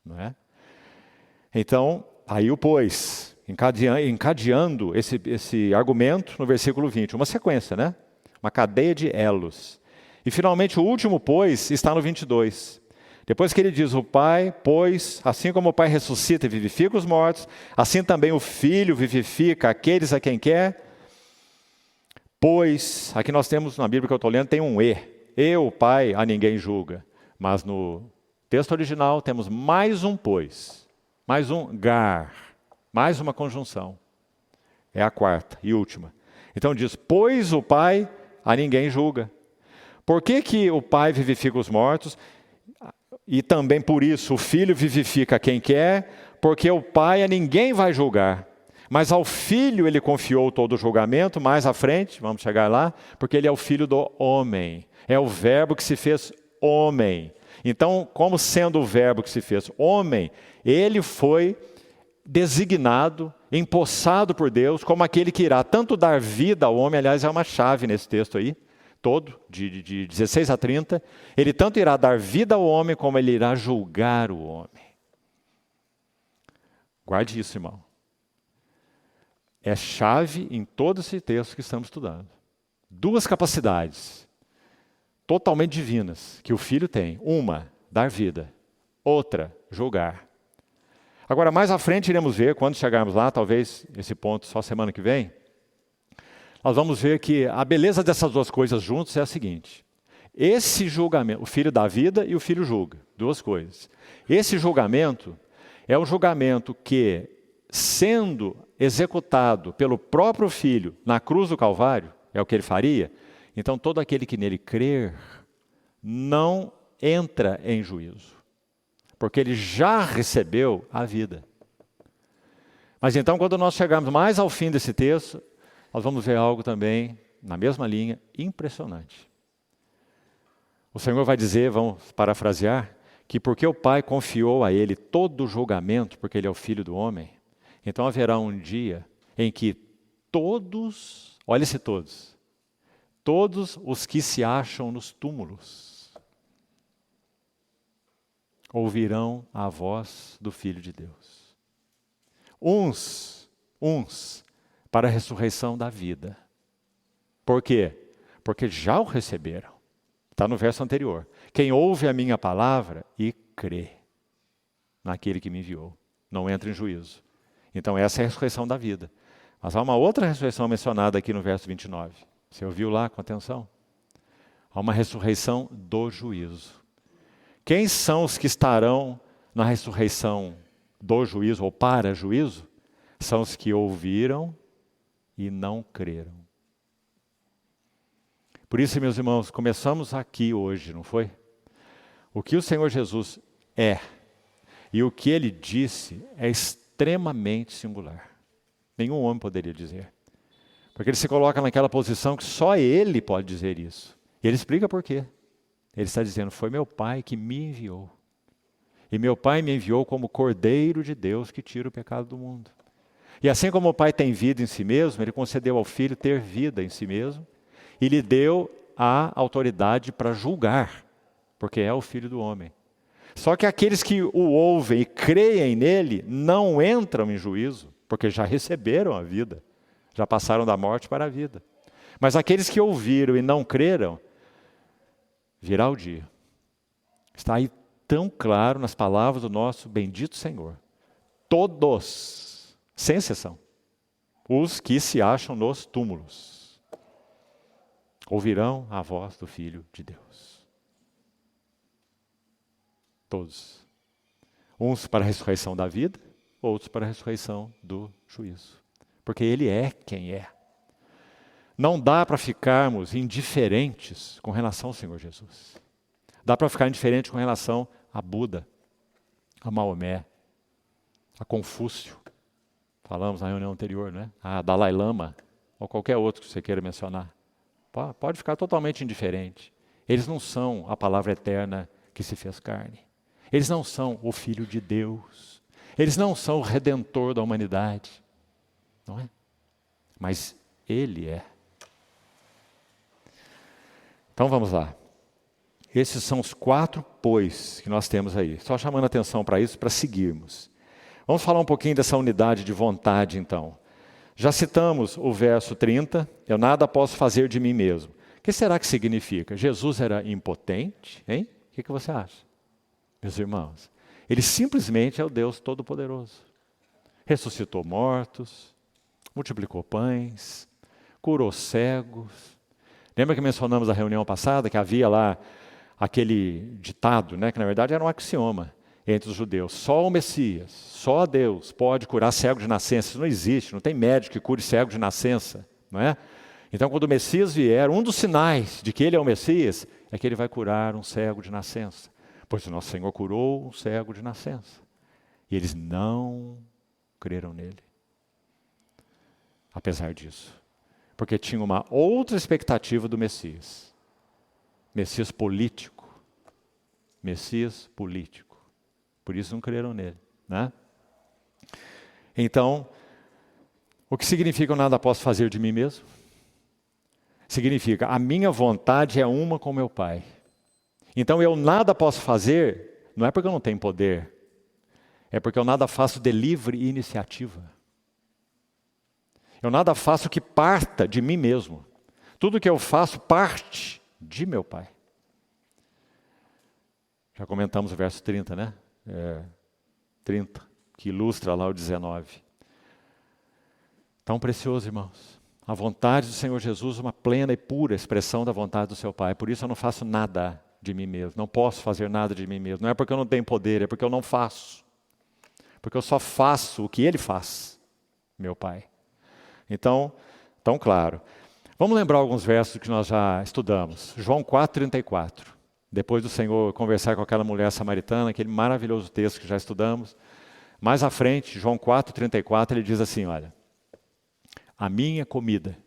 não é? Então, aí o pois, encadeando esse argumento no versículo 20, uma sequência, né? Uma cadeia de elos. E finalmente o último pois está no 22. Depois que ele diz, o Pai, pois, assim como o Pai ressuscita e vivifica os mortos, assim também o Filho vivifica aqueles a quem quer. Pois, aqui nós temos, na Bíblia que eu estou lendo, tem um e. E, o Pai, a ninguém julga. Mas no texto original temos mais um pois, mais um gar, mais uma conjunção. É a quarta e última. Então diz, pois o Pai a ninguém julga. Por que que o Pai vivifica os mortos? E também por isso o Filho vivifica quem quer, porque o Pai a ninguém vai julgar. Mas ao Filho ele confiou todo o julgamento, mais à frente, vamos chegar lá, porque ele é o Filho do homem. É o Verbo que se fez homem. Então, como sendo o Verbo que se fez homem, ele foi designado, empossado por Deus, como aquele que irá tanto dar vida ao homem, aliás, é uma chave nesse texto aí, todo, de 16 a 30, ele tanto irá dar vida ao homem, como ele irá julgar o homem. Guarde isso, irmão. É chave em todo esse texto que estamos estudando. Duas capacidades totalmente divinas que o Filho tem. Uma, dar vida. Outra, julgar. Agora, mais à frente iremos ver, quando chegarmos lá, talvez esse ponto só semana que vem, nós vamos ver que a beleza dessas duas coisas juntas é a seguinte. Esse julgamento, o Filho dá vida e o Filho julga. Duas coisas. Esse julgamento é um julgamento que, sendo executado pelo próprio Filho na cruz do Calvário, é o que ele faria, então todo aquele que nele crer não entra em juízo, porque ele já recebeu a vida. Mas então, quando nós chegarmos mais ao fim desse texto, nós vamos ver algo também, na mesma linha, impressionante. O Senhor vai dizer, vamos parafrasear, que porque o Pai confiou a Ele todo o julgamento, porque Ele é o Filho do homem, então haverá um dia em que todos, olha-se todos os que se acham nos túmulos, ouvirão a voz do Filho de Deus. Uns para a ressurreição da vida. Por quê? Porque já o receberam. Está no verso anterior. Quem ouve a minha palavra e crê naquele que me enviou, não entra em juízo. Então essa é a ressurreição da vida. Mas há uma outra ressurreição mencionada aqui no verso 29. Você ouviu lá com atenção? Há uma ressurreição do juízo. Quem são os que estarão na ressurreição do juízo ou para juízo? São os que ouviram e não creram. Por isso, meus irmãos, começamos aqui hoje, não foi? O que o Senhor Jesus é e o que Ele disse é extremamente singular. Nenhum homem poderia dizer. Porque Ele se coloca naquela posição que só Ele pode dizer isso. E Ele explica por quê. Ele está dizendo, foi meu Pai que me enviou. E meu Pai me enviou como Cordeiro de Deus que tira o pecado do mundo. E assim como o Pai tem vida em si mesmo, Ele concedeu ao Filho ter vida em si mesmo e lhe deu a autoridade para julgar, porque é o Filho do homem. Só que aqueles que o ouvem e creem nele não entram em juízo, porque já receberam a vida, já passaram da morte para a vida. Mas aqueles que ouviram e não creram, virá o dia. Está aí tão claro nas palavras do nosso bendito Senhor. Todos, sem exceção, os que se acham nos túmulos, ouvirão a voz do Filho de Deus. Todos. Uns para a ressurreição da vida, outros para a ressurreição do juízo. Porque Ele é quem é. Não dá para ficarmos indiferentes com relação ao Senhor Jesus. Dá para ficar indiferente com relação a Buda, a Maomé, a Confúcio. Falamos na reunião anterior, né? A Dalai Lama, ou qualquer outro que você queira mencionar. Pode ficar totalmente indiferente. Eles não são a palavra eterna que se fez carne. Eles não são o Filho de Deus. Eles não são o Redentor da humanidade. Não é? Mas Ele é. Então vamos lá. Esses são os 4 pois que nós temos aí. Só chamando a atenção para isso, para seguirmos. Vamos falar um pouquinho dessa unidade de vontade, então. Já citamos o verso 30, eu nada posso fazer de mim mesmo. O que será que significa? Jesus era impotente, hein? O que você acha? meus irmãos. Ele simplesmente é o Deus Todo-Poderoso. Ressuscitou mortos, multiplicou pães, curou cegos. Lembra que mencionamos na reunião passada que havia lá aquele ditado, né, que na verdade era um axioma entre os judeus. Só o Messias, só Deus pode curar cego de nascença. Isso não existe, não tem médico que cure cego de nascença, não é? Então, quando o Messias vier, um dos sinais de que ele é o Messias é que ele vai curar um cego de nascença. Pois o nosso Senhor curou um cego de nascença. E eles não creram nele. Apesar disso. Porque tinha uma outra expectativa do Messias. Messias político. Messias político. Por isso não creram nele, né? Então, o que significa eu nada posso fazer de mim mesmo? Significa, a minha vontade é uma com meu Pai. Então eu nada posso fazer, não é porque eu não tenho poder, é porque eu nada faço de livre iniciativa. Eu nada faço que parta de mim mesmo. Tudo que eu faço parte de meu Pai. Já comentamos o verso 30, né? 30, que ilustra lá o 19. Tão precioso, irmãos. A vontade do Senhor Jesus, uma plena e pura expressão da vontade do seu Pai. Por isso eu não faço nada de mim mesmo. Não posso fazer nada de mim mesmo. Não é porque eu não tenho poder, é porque eu não faço. Porque eu só faço o que Ele faz, meu Pai. Então, tão claro. Vamos lembrar alguns versos que nós já estudamos. João 4,34. Depois do Senhor conversar com aquela mulher samaritana, aquele maravilhoso texto que já estudamos. Mais à frente, João 4,34, ele diz assim, olha. A minha comida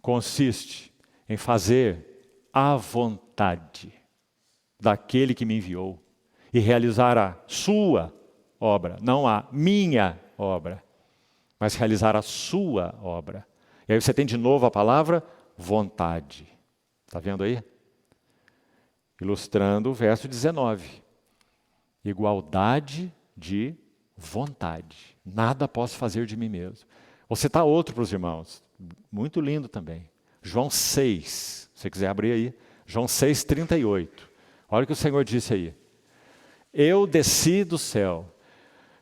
consiste em fazer a vontade daquele que me enviou e realizar a sua obra, não a minha obra, mas realizar a sua obra. E aí você tem de novo a palavra vontade. Está vendo aí? Ilustrando o verso 19. Igualdade de vontade. Nada posso fazer de mim mesmo. Vou citar outro para os irmãos, muito lindo também. João 6, se você quiser abrir aí. João 6, 38. Olha o que o Senhor disse aí. Eu desci do céu.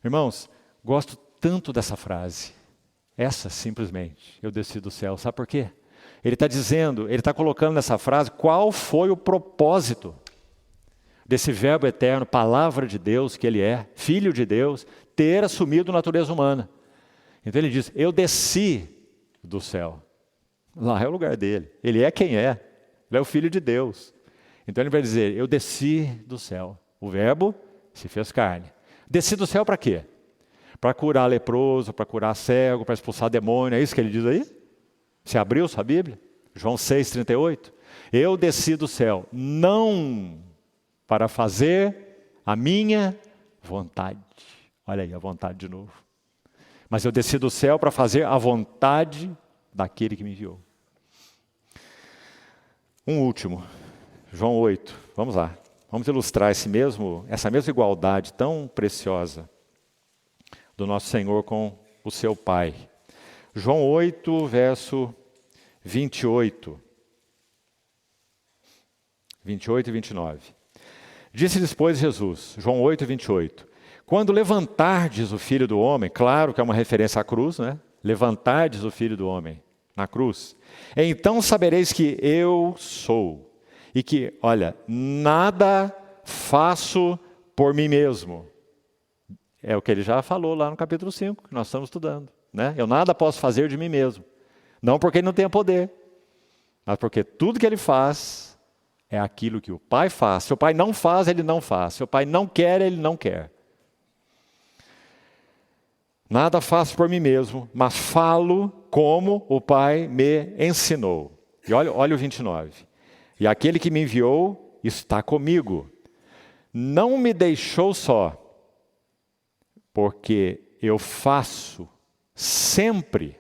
Irmãos, gosto tanto dessa frase. Essa simplesmente, eu desci do céu. Sabe por quê? Ele está dizendo, ele está colocando nessa frase qual foi o propósito desse verbo eterno, palavra de Deus que ele é, filho de Deus, ter assumido natureza humana. Então ele diz, eu desci do céu. Lá é o lugar dele. Ele é quem é. Ele é o Filho de Deus. Então ele vai dizer, eu desci do céu. O verbo se fez carne. Desci do céu para quê? Para curar leproso, para curar cego, para expulsar demônio. É isso que ele diz aí? Você abriu sua Bíblia? João 6, 38. Eu desci do céu, não para fazer a minha vontade. Olha aí a vontade de novo. Mas eu desci do céu para fazer a vontade daquele que me enviou. Um último, João 8. Vamos lá. Vamos ilustrar essa mesma igualdade tão preciosa do nosso Senhor com o seu Pai. João 8, verso 28. 28 e 29. Disse-lhes, pois, Jesus, João 8, 28. Quando levantardes o Filho do Homem, claro que é uma referência à cruz, né? Levantardes o Filho do Homem na cruz, então sabereis que eu sou, e que, olha, nada faço por mim mesmo. É o que ele já falou lá no capítulo 5, que nós estamos estudando, né? Eu nada posso fazer de mim mesmo, não porque ele não tenha poder, mas porque tudo que ele faz é aquilo que o Pai faz. Se o Pai não faz, ele não faz. Se o Pai não quer, ele não quer. Nada faço por mim mesmo, mas falo como o Pai me ensinou. E olha o 29. E aquele que me enviou está comigo. Não me deixou só, porque eu faço sempre,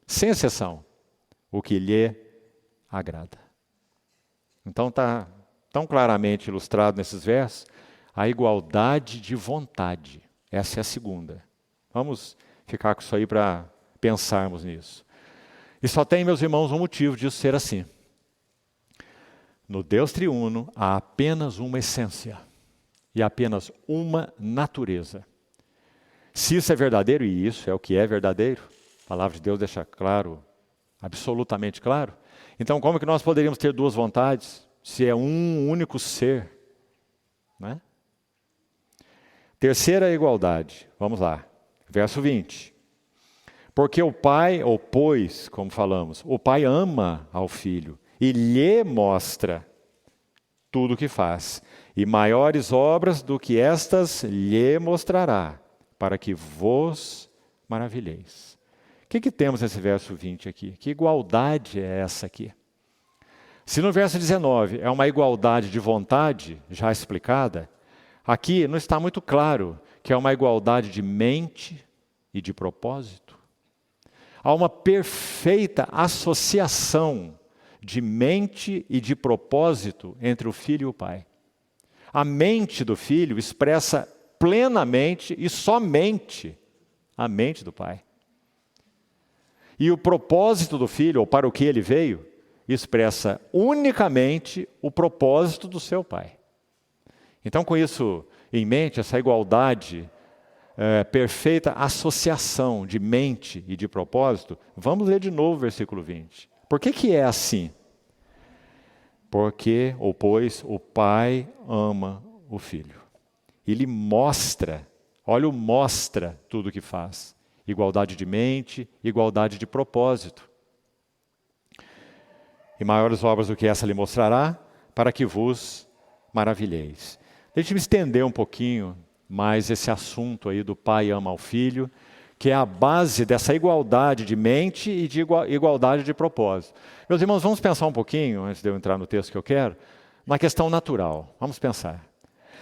sem exceção, o que lhe agrada. Então está tão claramente ilustrado nesses versos a igualdade de vontade. Essa é a segunda. Vamos ficar com isso aí para pensarmos nisso. E só tem, meus irmãos, um motivo disso ser assim. No Deus triuno há apenas uma essência. e apenas uma natureza. Se isso é verdadeiro, e isso é o que é verdadeiro, a palavra de Deus deixa claro, absolutamente claro, então como que nós poderíamos ter duas vontades, se é um único ser? Né? Terceira igualdade, vamos lá, verso 20. Porque o Pai, ou pois, como falamos, o Pai ama ao Filho e lhe mostra tudo o que faz, e maiores obras do que estas lhe mostrará, para que vos maravilheis. O que temos nesse verso 20 aqui? Que igualdade é essa aqui? Se no verso 19 é uma igualdade de vontade, já explicada, aqui não está muito claro que é uma igualdade de mente e de propósito. Há uma perfeita associação de mente e de propósito entre o Filho e o Pai. A mente do Filho expressa plenamente e somente a mente do Pai. E o propósito do Filho, ou para o que ele veio, expressa unicamente o propósito do seu Pai. Então, com isso em mente, essa igualdade, perfeita associação de mente e de propósito, vamos ler de novo o versículo 20. Por que é assim? Porque, ou pois, o Pai ama o Filho. Ele mostra, olha o mostra tudo o que faz. Igualdade de mente, igualdade de propósito. E maiores obras do que essa lhe mostrará, para que vos maravilheis. Deixe-me estender um pouquinho mais esse assunto aí do Pai ama ao Filho, que é a base dessa igualdade de mente e de igualdade de propósito. Meus irmãos, vamos pensar um pouquinho, antes de eu entrar no texto que eu quero, na questão natural. Vamos pensar.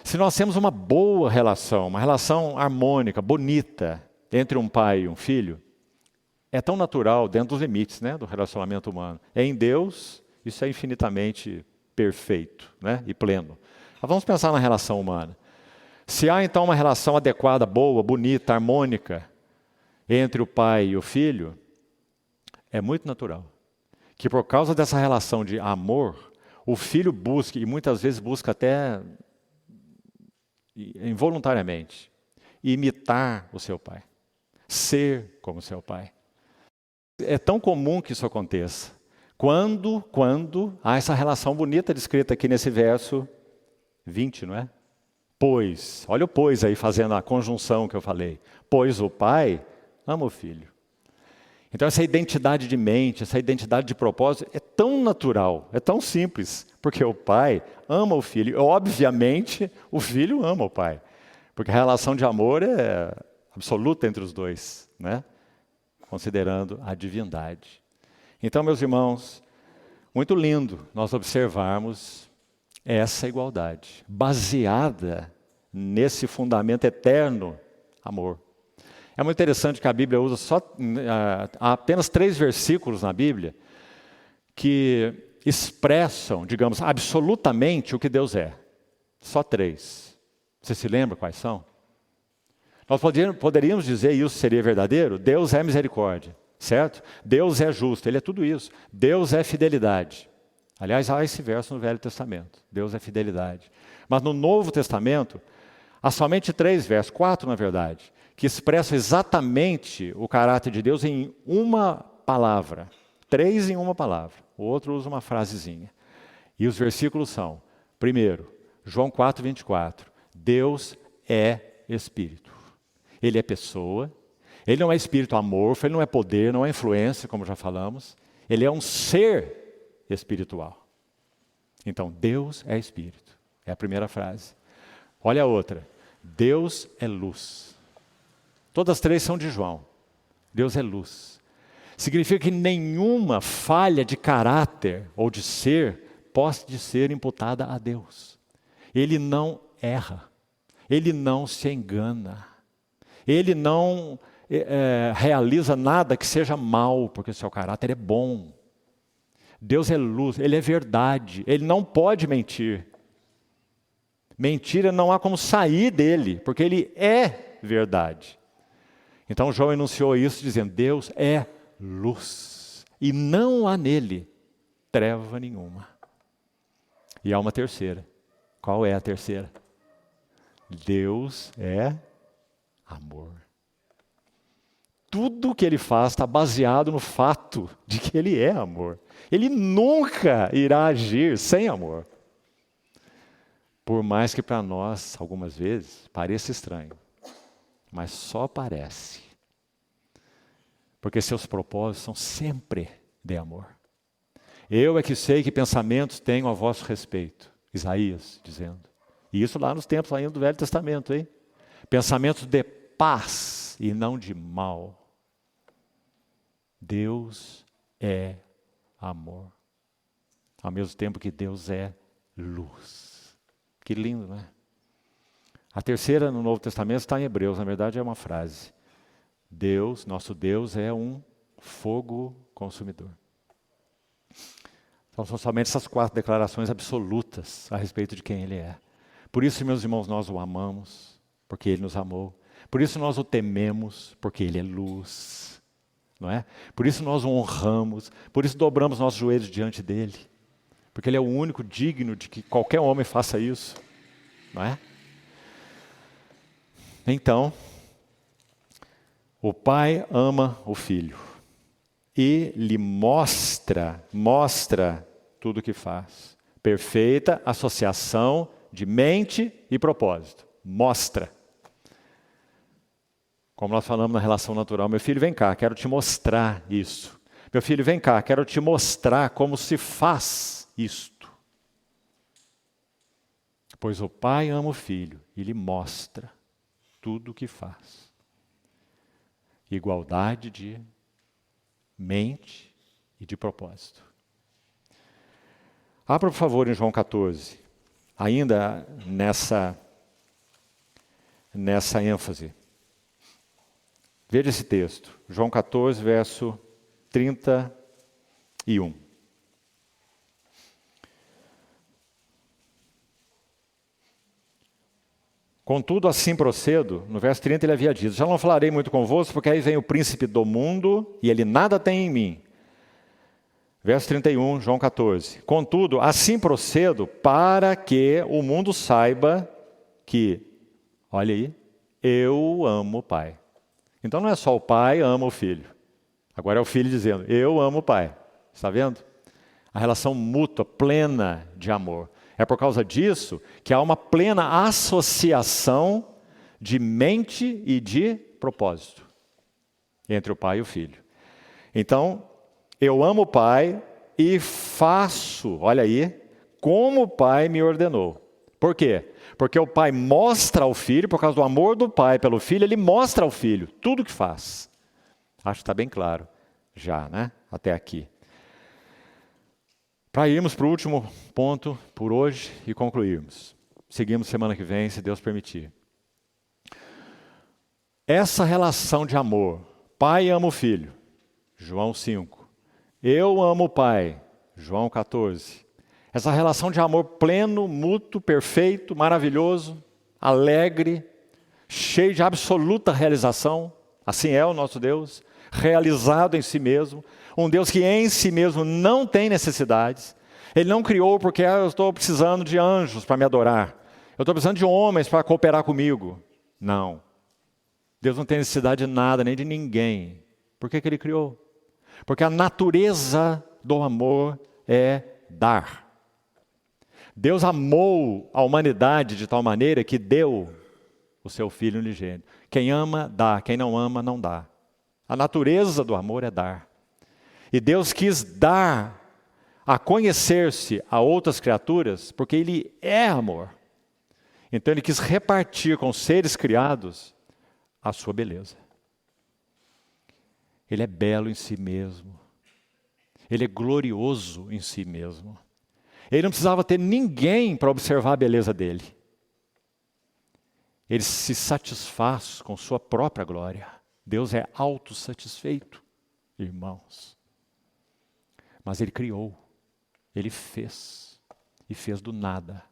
Se nós temos uma boa relação, uma relação harmônica, bonita, entre um pai e um filho, é tão natural dentro dos limites, né, do relacionamento humano. É em Deus, isso é infinitamente perfeito, né, e pleno. Mas vamos pensar na relação humana. Se há então uma relação adequada, boa, bonita, harmônica, entre o pai e o filho, é muito natural que por causa dessa relação de amor, o filho busque, e muitas vezes busca até involuntariamente, imitar o seu pai, ser como seu pai. É tão comum que isso aconteça. Quando há essa relação bonita descrita aqui nesse verso 20, não é? Pois, olha o pois aí fazendo a conjunção que eu falei. Pois o pai ama o filho. Então essa identidade de mente, essa identidade de propósito é tão natural, é tão simples, porque o pai ama o filho. E, obviamente, o filho ama o pai, porque a relação de amor é absoluta entre os dois, né? Considerando a divindade. Então, meus irmãos, muito lindo nós observarmos essa igualdade, baseada nesse fundamento eterno, amor. É muito interessante que a Bíblia usa há apenas 3 versículos na Bíblia que expressam, digamos, absolutamente o que Deus é. Só 3. Você se lembra quais são? Nós poderíamos dizer, e isso seria verdadeiro, Deus é misericórdia, certo? Deus é justo, Ele é tudo isso. Deus é fidelidade. Aliás, há esse verso no Velho Testamento, Deus é fidelidade. Mas no Novo Testamento, há somente 3 versos, 4 na verdade, que expressam exatamente o caráter de Deus em uma palavra. 3 em uma palavra. O outro usa uma frasezinha. E os versículos são, primeiro, João 4, 24. Deus é Espírito. Ele é pessoa. Ele não é espírito amorfo, ele não é poder, não é influência, como já falamos. Ele é um ser espiritual. Então, Deus é Espírito. É a primeira frase. Olha a outra. Deus é luz. Todas as 3 são de João. Deus é luz. Significa que nenhuma falha de caráter ou de ser pode ser imputada a Deus. Ele não erra. Ele não se engana. Ele não realiza nada que seja mal, porque o seu caráter é bom. Deus é luz, Ele é verdade. Ele não pode mentir. Mentira não há como sair dele, porque Ele é verdade. Então João enunciou isso dizendo, Deus é luz, e não há nele treva nenhuma. E há uma terceira. Qual é a terceira? Deus é amor. Tudo que ele faz está baseado no fato de que ele é amor. Ele nunca irá agir sem amor. Por mais que para nós, algumas vezes, pareça estranho. Mas só parece. Porque seus propósitos são sempre de amor. Eu é que sei que pensamentos tenho a vosso respeito. Isaías dizendo. E isso lá nos tempos ainda do Velho Testamento, hein? Pensamentos de paz e não de mal. Deus é amor. Ao mesmo tempo que Deus é luz. Que lindo, né? A terceira no Novo Testamento está em Hebreus, na verdade é uma frase. Deus, nosso Deus é um fogo consumidor. Então são somente essas 4 declarações absolutas a respeito de quem Ele é. Por isso, meus irmãos, nós o amamos, porque Ele nos amou. Por isso nós o tememos, porque Ele é luz. Não é? Por isso nós o honramos, por isso dobramos nossos joelhos diante dEle. Porque Ele é o único digno de que qualquer homem faça isso. Não é? Então, o Pai ama o Filho e lhe mostra tudo o que faz. Perfeita associação de mente e propósito. Mostra. Como nós falamos na relação natural, meu filho, vem cá, quero te mostrar isso. Meu filho, vem cá, quero te mostrar como se faz isto. Pois o Pai ama o Filho e lhe mostra tudo o que faz. Igualdade de mente e de propósito. Abra, por favor, em João 14, ainda nessa ênfase. Veja esse texto, João 14, verso 31. Contudo, assim procedo, no verso 30 ele havia dito, já não falarei muito convosco, porque aí vem o príncipe do mundo, e ele nada tem em mim. Verso 31, João 14. Contudo, assim procedo, para que o mundo saiba que, olha aí, eu amo o Pai. Então não é só o Pai ama o Filho. Agora é o Filho dizendo, eu amo o Pai. Está vendo? A relação mútua, plena de amor. É por causa disso que há uma plena associação de mente e de propósito entre o Pai e o Filho. Então, eu amo o Pai e faço, olha aí, como o Pai me ordenou. Por quê? Porque o Pai mostra ao Filho, por causa do amor do Pai pelo Filho, Ele mostra ao Filho tudo o que faz. Acho que está bem claro já, né? Até aqui. Para irmos para o último ponto por hoje e concluirmos. Seguimos semana que vem, se Deus permitir. Essa relação de amor, Pai ama o Filho, João 5. Eu amo o Pai, João 14. Essa relação de amor pleno, mútuo, perfeito, maravilhoso, alegre, cheio de absoluta realização. Assim é o nosso Deus, realizado em si mesmo. Um Deus que em si mesmo não tem necessidades. Ele não criou porque eu estou precisando de anjos para me adorar. Eu estou precisando de homens para cooperar comigo. Não. Deus não tem necessidade de nada, nem de ninguém. Por que Ele criou? Porque a natureza do amor é dar. Deus amou a humanidade de tal maneira que deu o seu Filho unigênito. Quem ama, dá. Quem não ama, não dá. A natureza do amor é dar. E Deus quis dar a conhecer-se a outras criaturas porque Ele é amor. Então Ele quis repartir com os seres criados a sua beleza. Ele é belo em si mesmo. Ele é glorioso em si mesmo. Ele não precisava ter ninguém para observar a beleza dele. Ele se satisfaz com sua própria glória. Deus é autossatisfeito, irmãos. Mas Ele criou, Ele fez, e fez do nada.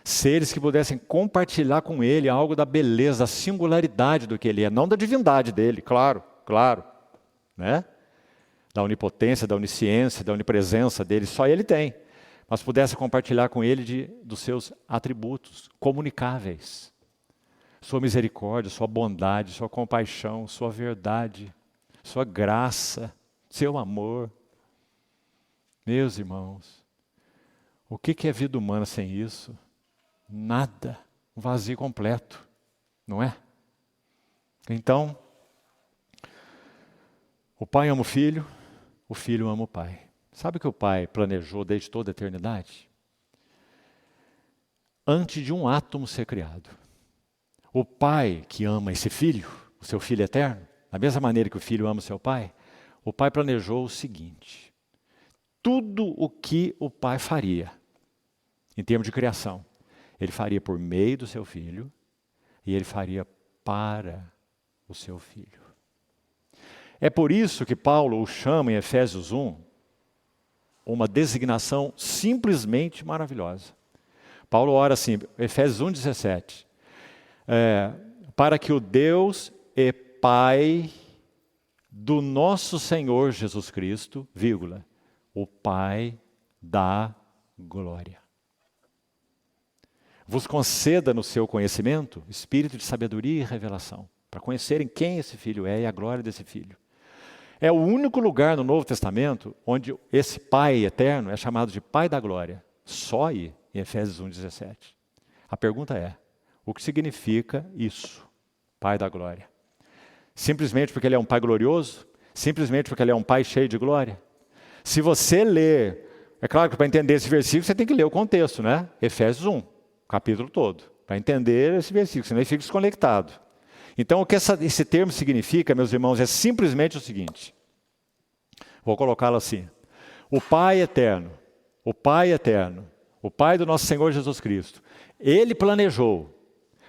Seres que pudessem compartilhar com Ele algo da beleza, da singularidade do que Ele é, não da divindade dEle, claro, né? Da onipotência, da onisciência, da onipresença dEle, só Ele tem. mas pudesse compartilhar com Ele dos seus atributos comunicáveis. Sua misericórdia, sua bondade, sua compaixão, sua verdade, sua graça, seu amor. Meus irmãos, o que é vida humana sem isso? Nada, um vazio completo, não é? Então, o pai ama o filho ama o pai. Sabe o que o pai planejou desde toda a eternidade? Antes de um átomo ser criado. O pai que ama esse filho, o seu filho eterno, da mesma maneira que o filho ama o seu pai, o pai planejou o seguinte: tudo o que o pai faria, em termos de criação, ele faria por meio do seu filho e ele faria para o seu filho. É por isso que Paulo o chama em Efésios 1 uma designação simplesmente maravilhosa. Paulo ora assim, Efésios 1,17, para que o Deus e Pai do nosso Senhor Jesus Cristo, vírgula, o Pai da glória, vos conceda no seu conhecimento espírito de sabedoria e revelação, para conhecerem quem esse filho é e a glória desse filho. É o único lugar no Novo Testamento onde esse Pai eterno é chamado de Pai da glória. Só aí, em Efésios 1,17. A pergunta é, o que significa isso, Pai da glória? Simplesmente porque Ele é um Pai glorioso? Simplesmente porque Ele é um Pai cheio de glória? Se você ler, é claro que para entender esse versículo você tem que ler o contexto, né? Efésios 1, capítulo todo, para entender esse versículo, senão ele fica desconectado. Então, o que esse termo significa, meus irmãos, é simplesmente o seguinte. Vou colocá-lo assim. O Pai eterno, o Pai do nosso Senhor Jesus Cristo, Ele planejou,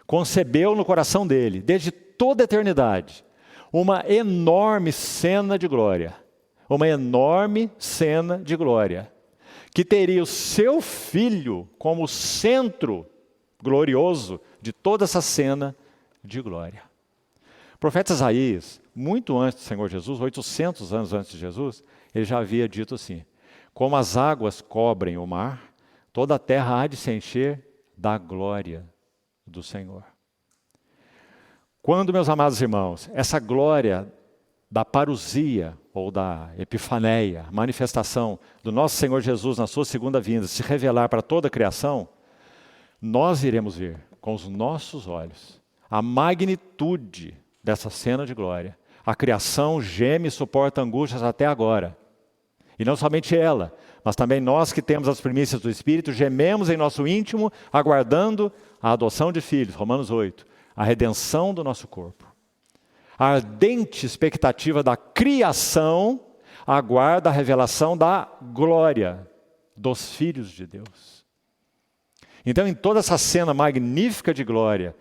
concebeu no coração dele, desde toda a eternidade, uma enorme cena de glória. Uma enorme cena de glória. Que teria o seu filho como centro glorioso de toda essa cena de glória. O profeta Isaías, muito antes do Senhor Jesus, 800 anos antes de Jesus, ele já havia dito assim: como as águas cobrem o mar, toda a terra há de se encher da glória do Senhor. Quando, meus amados irmãos, essa glória da parousia ou da epifaneia, manifestação do nosso Senhor Jesus na sua segunda vinda, se revelar para toda a criação, nós iremos ver com os nossos olhos a magnitude dessa cena de glória. A criação geme e suporta angústias até agora. E não somente ela, mas também nós que temos as primícias do Espírito, gememos em nosso íntimo, aguardando a adoção de filhos, Romanos 8, a redenção do nosso corpo. A ardente expectativa da criação aguarda a revelação da glória dos filhos de Deus. Então, em toda essa cena magnífica de glória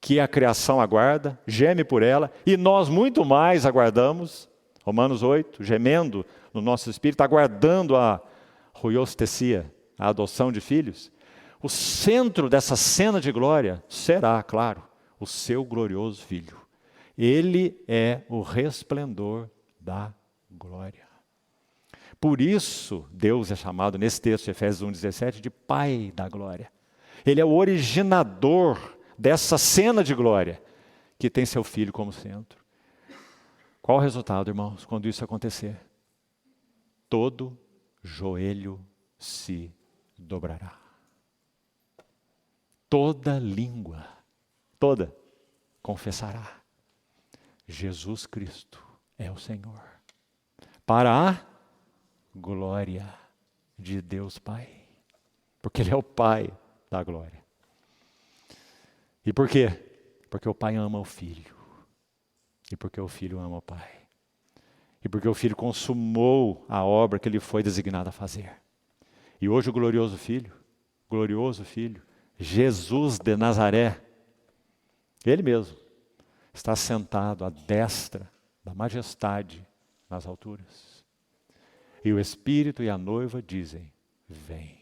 que a criação aguarda, geme por ela, e nós muito mais aguardamos, Romanos 8, gemendo no nosso espírito, aguardando a ruiostesia, a adoção de filhos, o centro dessa cena de glória será, claro, o seu glorioso Filho. Ele é o resplendor da glória. Por isso, Deus é chamado nesse texto de Efésios 1,17 de Pai da glória. Ele é o originador dessa cena de glória que tem seu Filho como centro. Qual o resultado, irmãos, quando isso acontecer? Todo joelho se dobrará. Toda língua, toda, confessará: Jesus Cristo é o Senhor, para a glória de Deus Pai, porque Ele é o Pai da glória. E por quê? Porque o Pai ama o Filho, e porque o Filho ama o Pai, e porque o Filho consumou a obra que Ele foi designado a fazer. E hoje o glorioso Filho, Jesus de Nazaré, Ele mesmo, está sentado à destra da majestade nas alturas. E o Espírito e a noiva dizem: vem.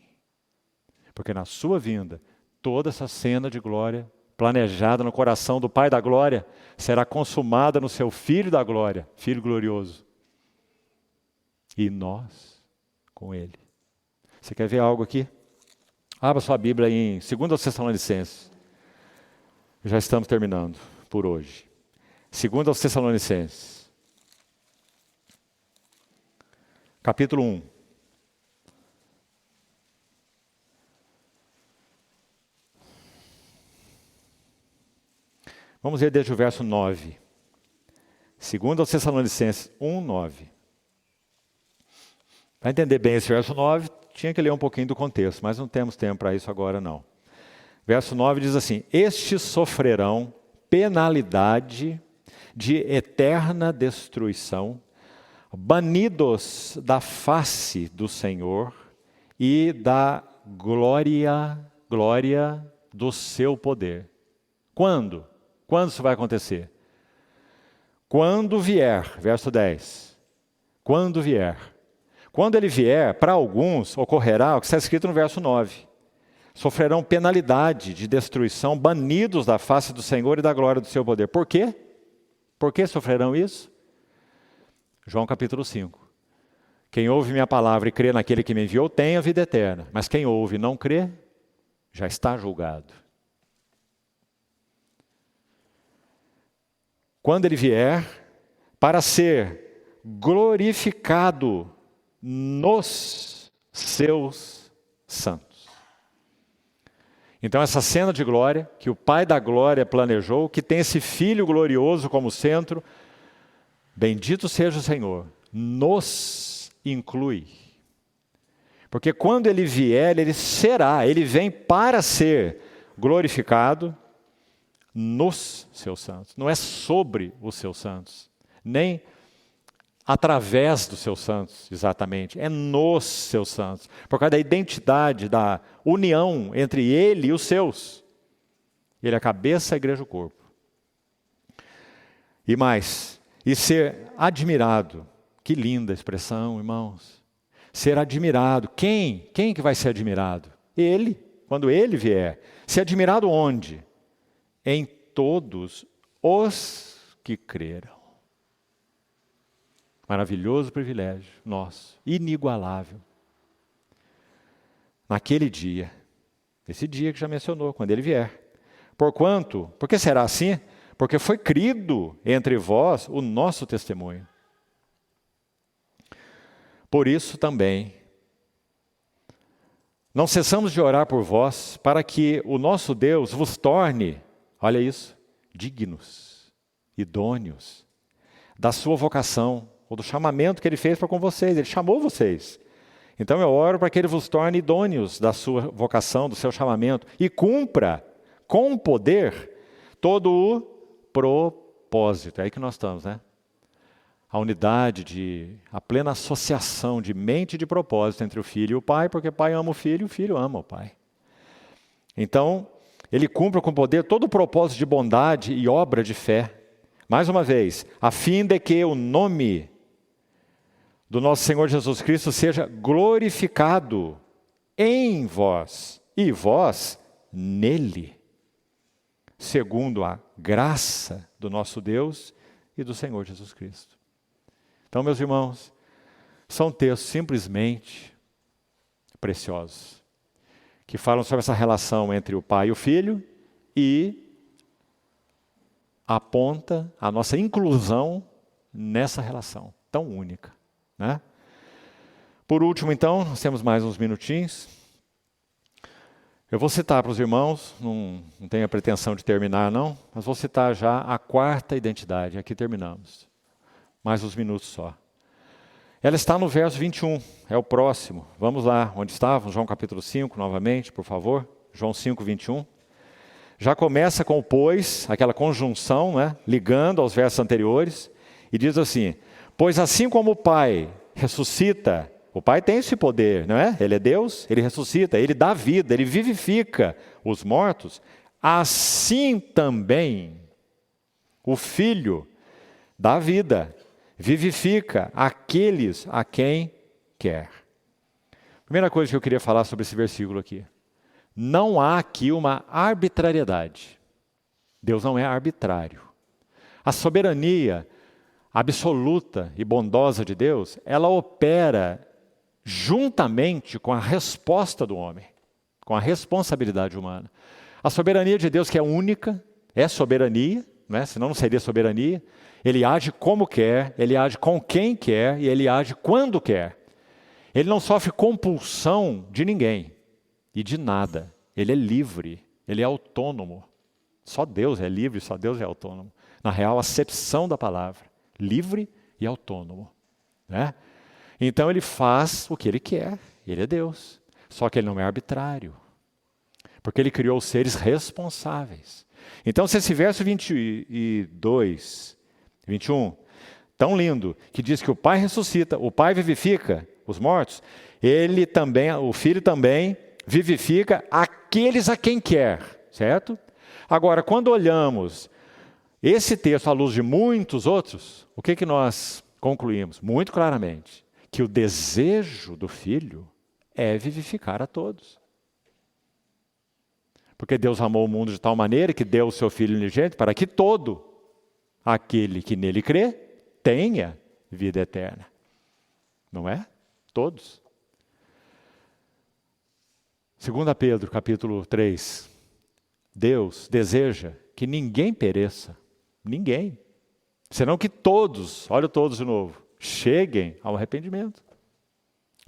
Porque na sua vinda, toda essa cena de glória, planejada no coração do Pai da glória, será consumada no seu Filho da glória, Filho glorioso. E nós, com Ele, Você quer ver algo aqui? Abra sua Bíblia em 2 Tessalonicenses. Já estamos terminando por hoje. 2 Tessalonicenses. Capítulo 1. Vamos ler desde o verso 9. 2 Tessalonicenses 1, 9. Para entender bem esse verso 9, tinha que ler um pouquinho do contexto, mas não temos tempo para isso agora não. Verso 9 diz assim: estes sofrerão penalidade de eterna destruição, banidos da face do Senhor e da glória do seu poder. Quando? Quando isso vai acontecer? Quando vier, verso 10. Quando vier. Quando ele vier, para alguns ocorrerá o que está escrito no verso 9. Sofrerão penalidade de destruição, banidos da face do Senhor e da glória do seu poder. Por quê? Por que sofrerão isso? João capítulo 5. Quem ouve minha palavra e crê naquele que me enviou tem a vida eterna. Mas quem ouve e não crê, já está julgado. Quando ele vier, para ser glorificado nos seus santos. Então essa cena de glória, que o Pai da glória planejou, que tem esse Filho glorioso como centro, bendito seja o Senhor, nos inclui. Porque quando ele vier, ele vem para ser glorificado nos seus santos. Não é sobre os seus santos, nem através dos seus santos, exatamente. É nos seus santos. Por causa da identidade, da união entre ele e os seus. Ele é a cabeça, a igreja, o corpo. E mais, e ser admirado. Que linda expressão, irmãos. Ser admirado. Quem? Quem que vai ser admirado? Ele, quando ele vier. Ser admirado onde? Em todos os que creram. Maravilhoso privilégio nosso, inigualável. Naquele dia, esse dia que já mencionou, quando ele vier. Porquanto, por que será assim? Porque foi crido entre vós o nosso testemunho. Por isso também, não cessamos de orar por vós, para que o nosso Deus vos torne, olha isso, dignos, idôneos, da sua vocação, ou do chamamento que ele fez para com vocês. Ele chamou vocês. Então eu oro para que ele vos torne idôneos da sua vocação, do seu chamamento, e cumpra com poder todo o propósito. É aí que nós estamos, né? A unidade, a plena associação de mente e de propósito entre o Filho e o Pai, porque o Pai ama o Filho e o Filho ama o Pai. Então, ele cumpre com poder todo o propósito de bondade e obra de fé. Mais uma vez, a fim de que o nome do nosso Senhor Jesus Cristo seja glorificado em vós e vós nele, segundo a graça do nosso Deus e do Senhor Jesus Cristo. Então, meus irmãos, são textos simplesmente preciosos, que falam sobre essa relação entre o Pai e o Filho e aponta a nossa inclusão nessa relação tão única, né? Por último, então, nós temos mais uns minutinhos. Eu vou citar para os irmãos, não tenho a pretensão de terminar não, mas vou citar já a quarta identidade, aqui terminamos. Mais uns minutos só. Ela está no verso 21, é o próximo. Vamos lá, onde estávamos? João capítulo 5, novamente, por favor. João 5, 21. Já começa com o pois, aquela conjunção, né, ligando aos versos anteriores, e diz assim: pois assim como o Pai ressuscita, o Pai tem esse poder, não é? Ele é Deus, ele ressuscita, ele dá vida, ele vivifica os mortos, assim também o Filho dá vida, vivifica aqueles a quem quer. Primeira coisa que eu queria falar sobre esse versículo aqui. Não há aqui uma arbitrariedade. Deus não é arbitrário. A soberania absoluta e bondosa de Deus, ela opera juntamente com a resposta do homem, com a responsabilidade humana. A soberania de Deus, que é única, é soberania, né? Senão não seria soberania. Ele age como quer, ele age com quem quer e ele age quando quer. Ele não sofre compulsão de ninguém e de nada. Ele é livre, ele é autônomo. Só Deus é livre, só Deus é autônomo. Na real, acepção da palavra, livre e autônomo, né? Então ele faz o que ele quer, ele é Deus. Só que ele não é arbitrário, porque ele criou os seres responsáveis. Então, se esse verso 22, 21, tão lindo, que diz que o Pai ressuscita, o Pai vivifica os mortos, ele também, o Filho também vivifica aqueles a quem quer, certo? Agora, quando olhamos esse texto à luz de muitos outros, o que nós concluímos? Muito claramente, que o desejo do Filho é vivificar a todos. Porque Deus amou o mundo de tal maneira que deu o seu Filho unigênito para que todo aquele que nele crê tenha vida eterna. Não é? Todos. 2 Pedro, capítulo 3. Deus deseja que ninguém pereça. Ninguém. Senão que todos, olha todos de novo, cheguem ao arrependimento.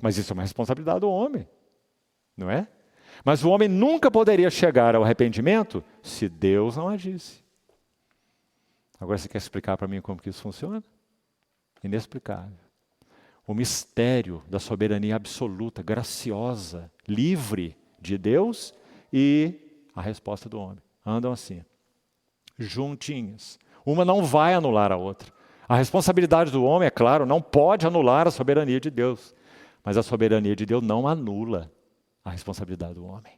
Mas isso é uma responsabilidade do homem, não é? Mas o homem nunca poderia chegar ao arrependimento se Deus não agisse. Agora você quer explicar para mim como que isso funciona? Inexplicável. O mistério da soberania absoluta, graciosa, livre de Deus e a resposta do homem. Andam assim, juntinhas. Uma não vai anular a outra. A responsabilidade do homem, é claro, não pode anular a soberania de Deus. Mas a soberania de Deus não anula a responsabilidade do homem.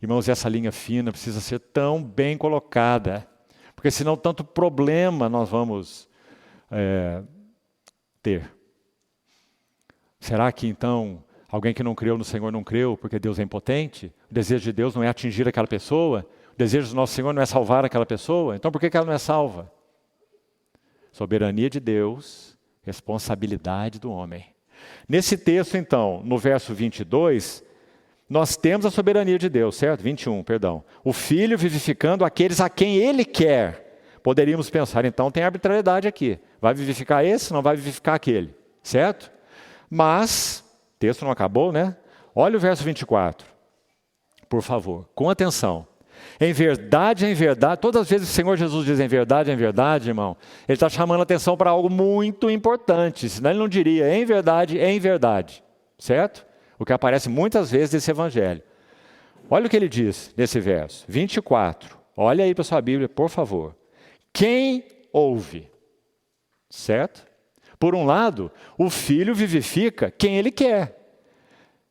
Irmãos, essa linha fina precisa ser tão bem colocada, porque senão tanto problema nós vamos ter. Será que então alguém que não creu no Senhor não creu porque Deus é impotente? O desejo de Deus não é atingir aquela pessoa? O desejo do nosso Senhor não é salvar aquela pessoa? Então por que ela não é salva? Soberania de Deus, responsabilidade do homem. Nesse texto, então, no verso 22, nós temos a soberania de Deus, certo? 21, perdão. O Filho vivificando aqueles a quem Ele quer. Poderíamos pensar, então, tem arbitrariedade aqui. Vai vivificar esse, não vai vivificar aquele, certo? Mas, o texto não acabou, né? Olha o verso 24, por favor, com atenção. Em verdade, todas as vezes que o Senhor Jesus diz em verdade, irmão, Ele está chamando a atenção para algo muito importante, senão Ele não diria em verdade, certo? O que aparece muitas vezes nesse evangelho. Olha o que ele diz nesse verso, 24, olha aí para sua Bíblia, por favor. Quem ouve, certo? Por um lado, o Filho vivifica quem Ele quer,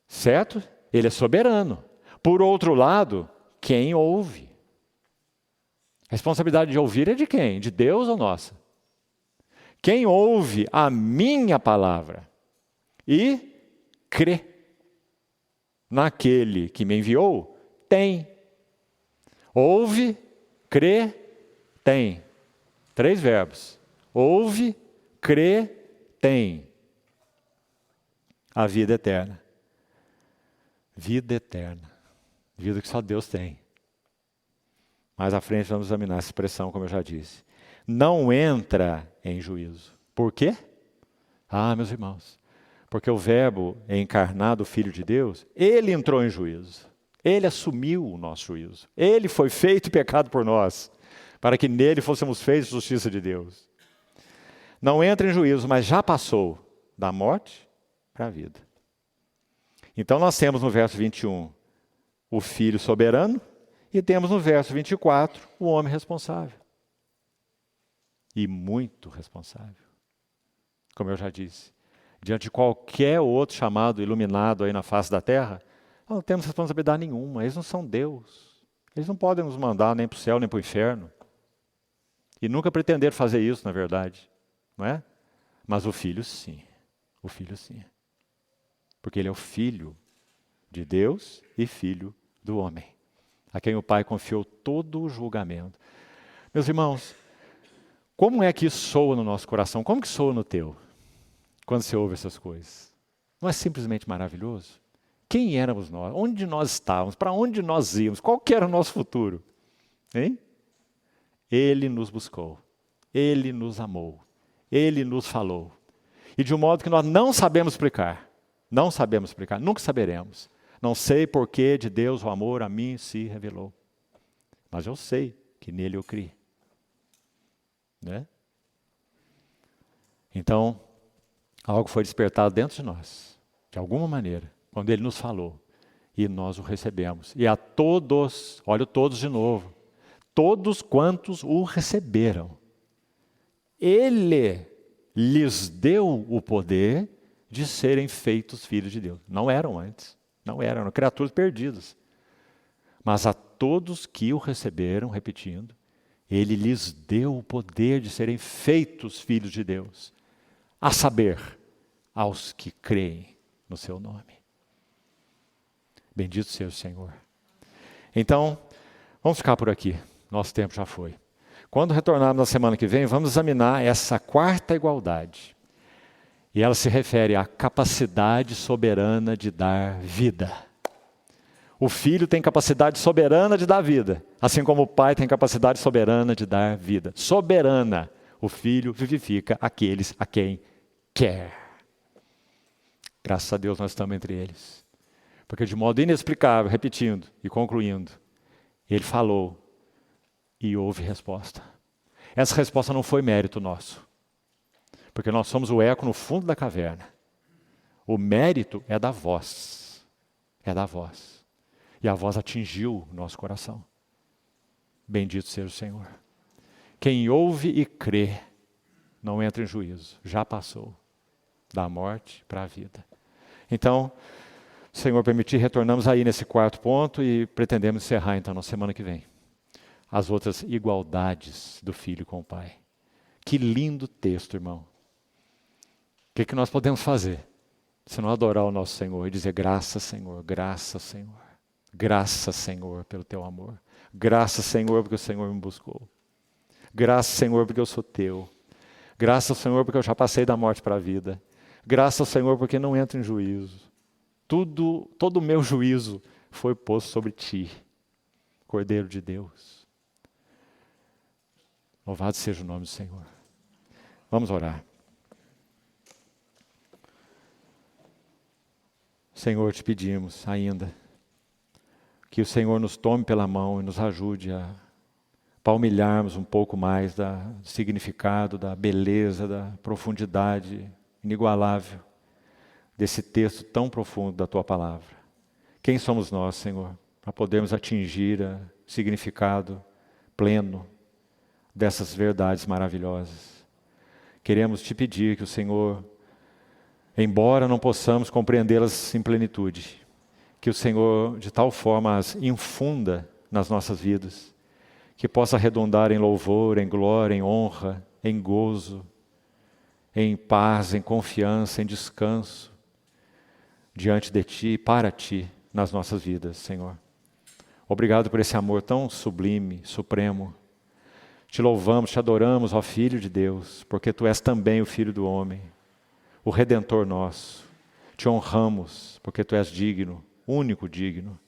certo? Ele é soberano. Por outro lado, quem ouve? A responsabilidade de ouvir é de quem? De Deus ou nossa? Quem ouve a minha palavra e crê naquele que me enviou, tem. Ouve, crê, tem. 3 verbos. Ouve, crê, tem. A vida eterna. Vida eterna. Vida que só Deus tem. Mais à frente vamos examinar essa expressão, como eu já disse. Não entra em juízo. Por quê? Meus irmãos, porque o Verbo encarnado, o Filho de Deus, Ele entrou em juízo. Ele assumiu o nosso juízo. Ele foi feito pecado por nós, para que nele fôssemos feitos justiça de Deus. Não entra em juízo, mas já passou da morte para a vida. Então nós temos no verso 21 o Filho soberano e temos no verso 24 o homem responsável. E muito responsável. Como eu já disse, diante de qualquer outro chamado iluminado aí na face da terra, nós não temos responsabilidade nenhuma. Eles não são Deus. Eles não podem nos mandar nem para o céu nem para o inferno. E nunca pretenderam fazer isso, na verdade. Não é? Mas o Filho sim. O Filho sim. Porque Ele é o Filho de Deus e Filho do homem, a quem o Pai confiou todo o julgamento. Meus irmãos, como é que isso soa no nosso coração? Como que soa no teu? Quando você ouve essas coisas? Não é simplesmente maravilhoso? Quem éramos nós? Onde nós estávamos? Para onde nós íamos? Qual que era o nosso futuro? Hein? Ele nos buscou. Ele nos amou. Ele nos falou. E de um modo que nós não sabemos explicar. Não sabemos explicar. Nunca saberemos. Não sei por que de Deus o amor a mim se revelou. Mas eu sei que nele eu criei. Né? Então, algo foi despertado dentro de nós. De alguma maneira. Quando ele nos falou. E nós o recebemos. E a todos, olha o todos de novo. Todos quantos o receberam. Ele lhes deu o poder de serem feitos filhos de Deus. Não eram antes. Não eram criaturas perdidas. Mas a todos que o receberam, repetindo, ele lhes deu o poder de serem feitos filhos de Deus. A saber, aos que creem no seu nome. Bendito seja o Senhor. Então, vamos ficar por aqui. Nosso tempo já foi. Quando retornarmos na semana que vem, vamos examinar essa quarta igualdade. E ela se refere à capacidade soberana de dar vida. O filho tem capacidade soberana de dar vida, assim como o pai tem capacidade soberana de dar vida. Soberana, o filho vivifica aqueles a quem quer. Graças a Deus nós estamos entre eles. Porque de modo inexplicável, repetindo e concluindo, ele falou e houve resposta. Essa resposta não foi mérito nosso. Porque nós somos o eco no fundo da caverna. O mérito é da voz. É da voz. E a voz atingiu o nosso coração. Bendito seja o Senhor. Quem ouve e crê não entra em juízo. Já passou da morte para a vida. Então, Senhor permitir, retornamos aí nesse quarto ponto e pretendemos encerrar então na semana que vem. As outras igualdades do filho com o pai. Que lindo texto, irmão. O que nós podemos fazer? Se não adorar o nosso Senhor e dizer graças, Senhor, graças, Senhor. Graças, Senhor, pelo teu amor. Graças, Senhor, porque o Senhor me buscou. Graças, Senhor, porque eu sou teu. Graças, Senhor, porque eu já passei da morte para a vida. Graças, Senhor, porque não entro em juízo. Todo o meu juízo foi posto sobre ti, Cordeiro de Deus. Louvado seja o nome do Senhor. Vamos orar. Senhor, te pedimos ainda que o Senhor nos tome pela mão e nos ajude a palmilharmos um pouco mais do significado, da beleza, da profundidade inigualável desse texto tão profundo da Tua Palavra. Quem somos nós, Senhor, para podermos atingir o significado pleno dessas verdades maravilhosas? Queremos te pedir que o Senhor, embora não possamos compreendê-las em plenitude, que o Senhor de tal forma as infunda nas nossas vidas, que possa redundar em louvor, em glória, em honra, em gozo, em paz, em confiança, em descanso, diante de Ti e para Ti nas nossas vidas, Senhor. Obrigado por esse amor tão sublime, supremo. Te louvamos, te adoramos, ó Filho de Deus, porque Tu és também o Filho do homem, o Redentor nosso. Te honramos, porque Tu és digno, único digno,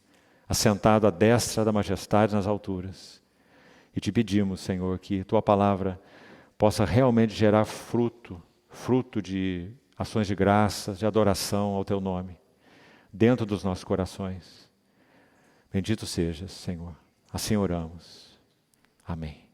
assentado à destra da majestade nas alturas. E te pedimos, Senhor, que Tua Palavra possa realmente gerar fruto de ações de graça, de adoração ao Teu nome, dentro dos nossos corações. Bendito sejas, Senhor. Assim oramos. Amém.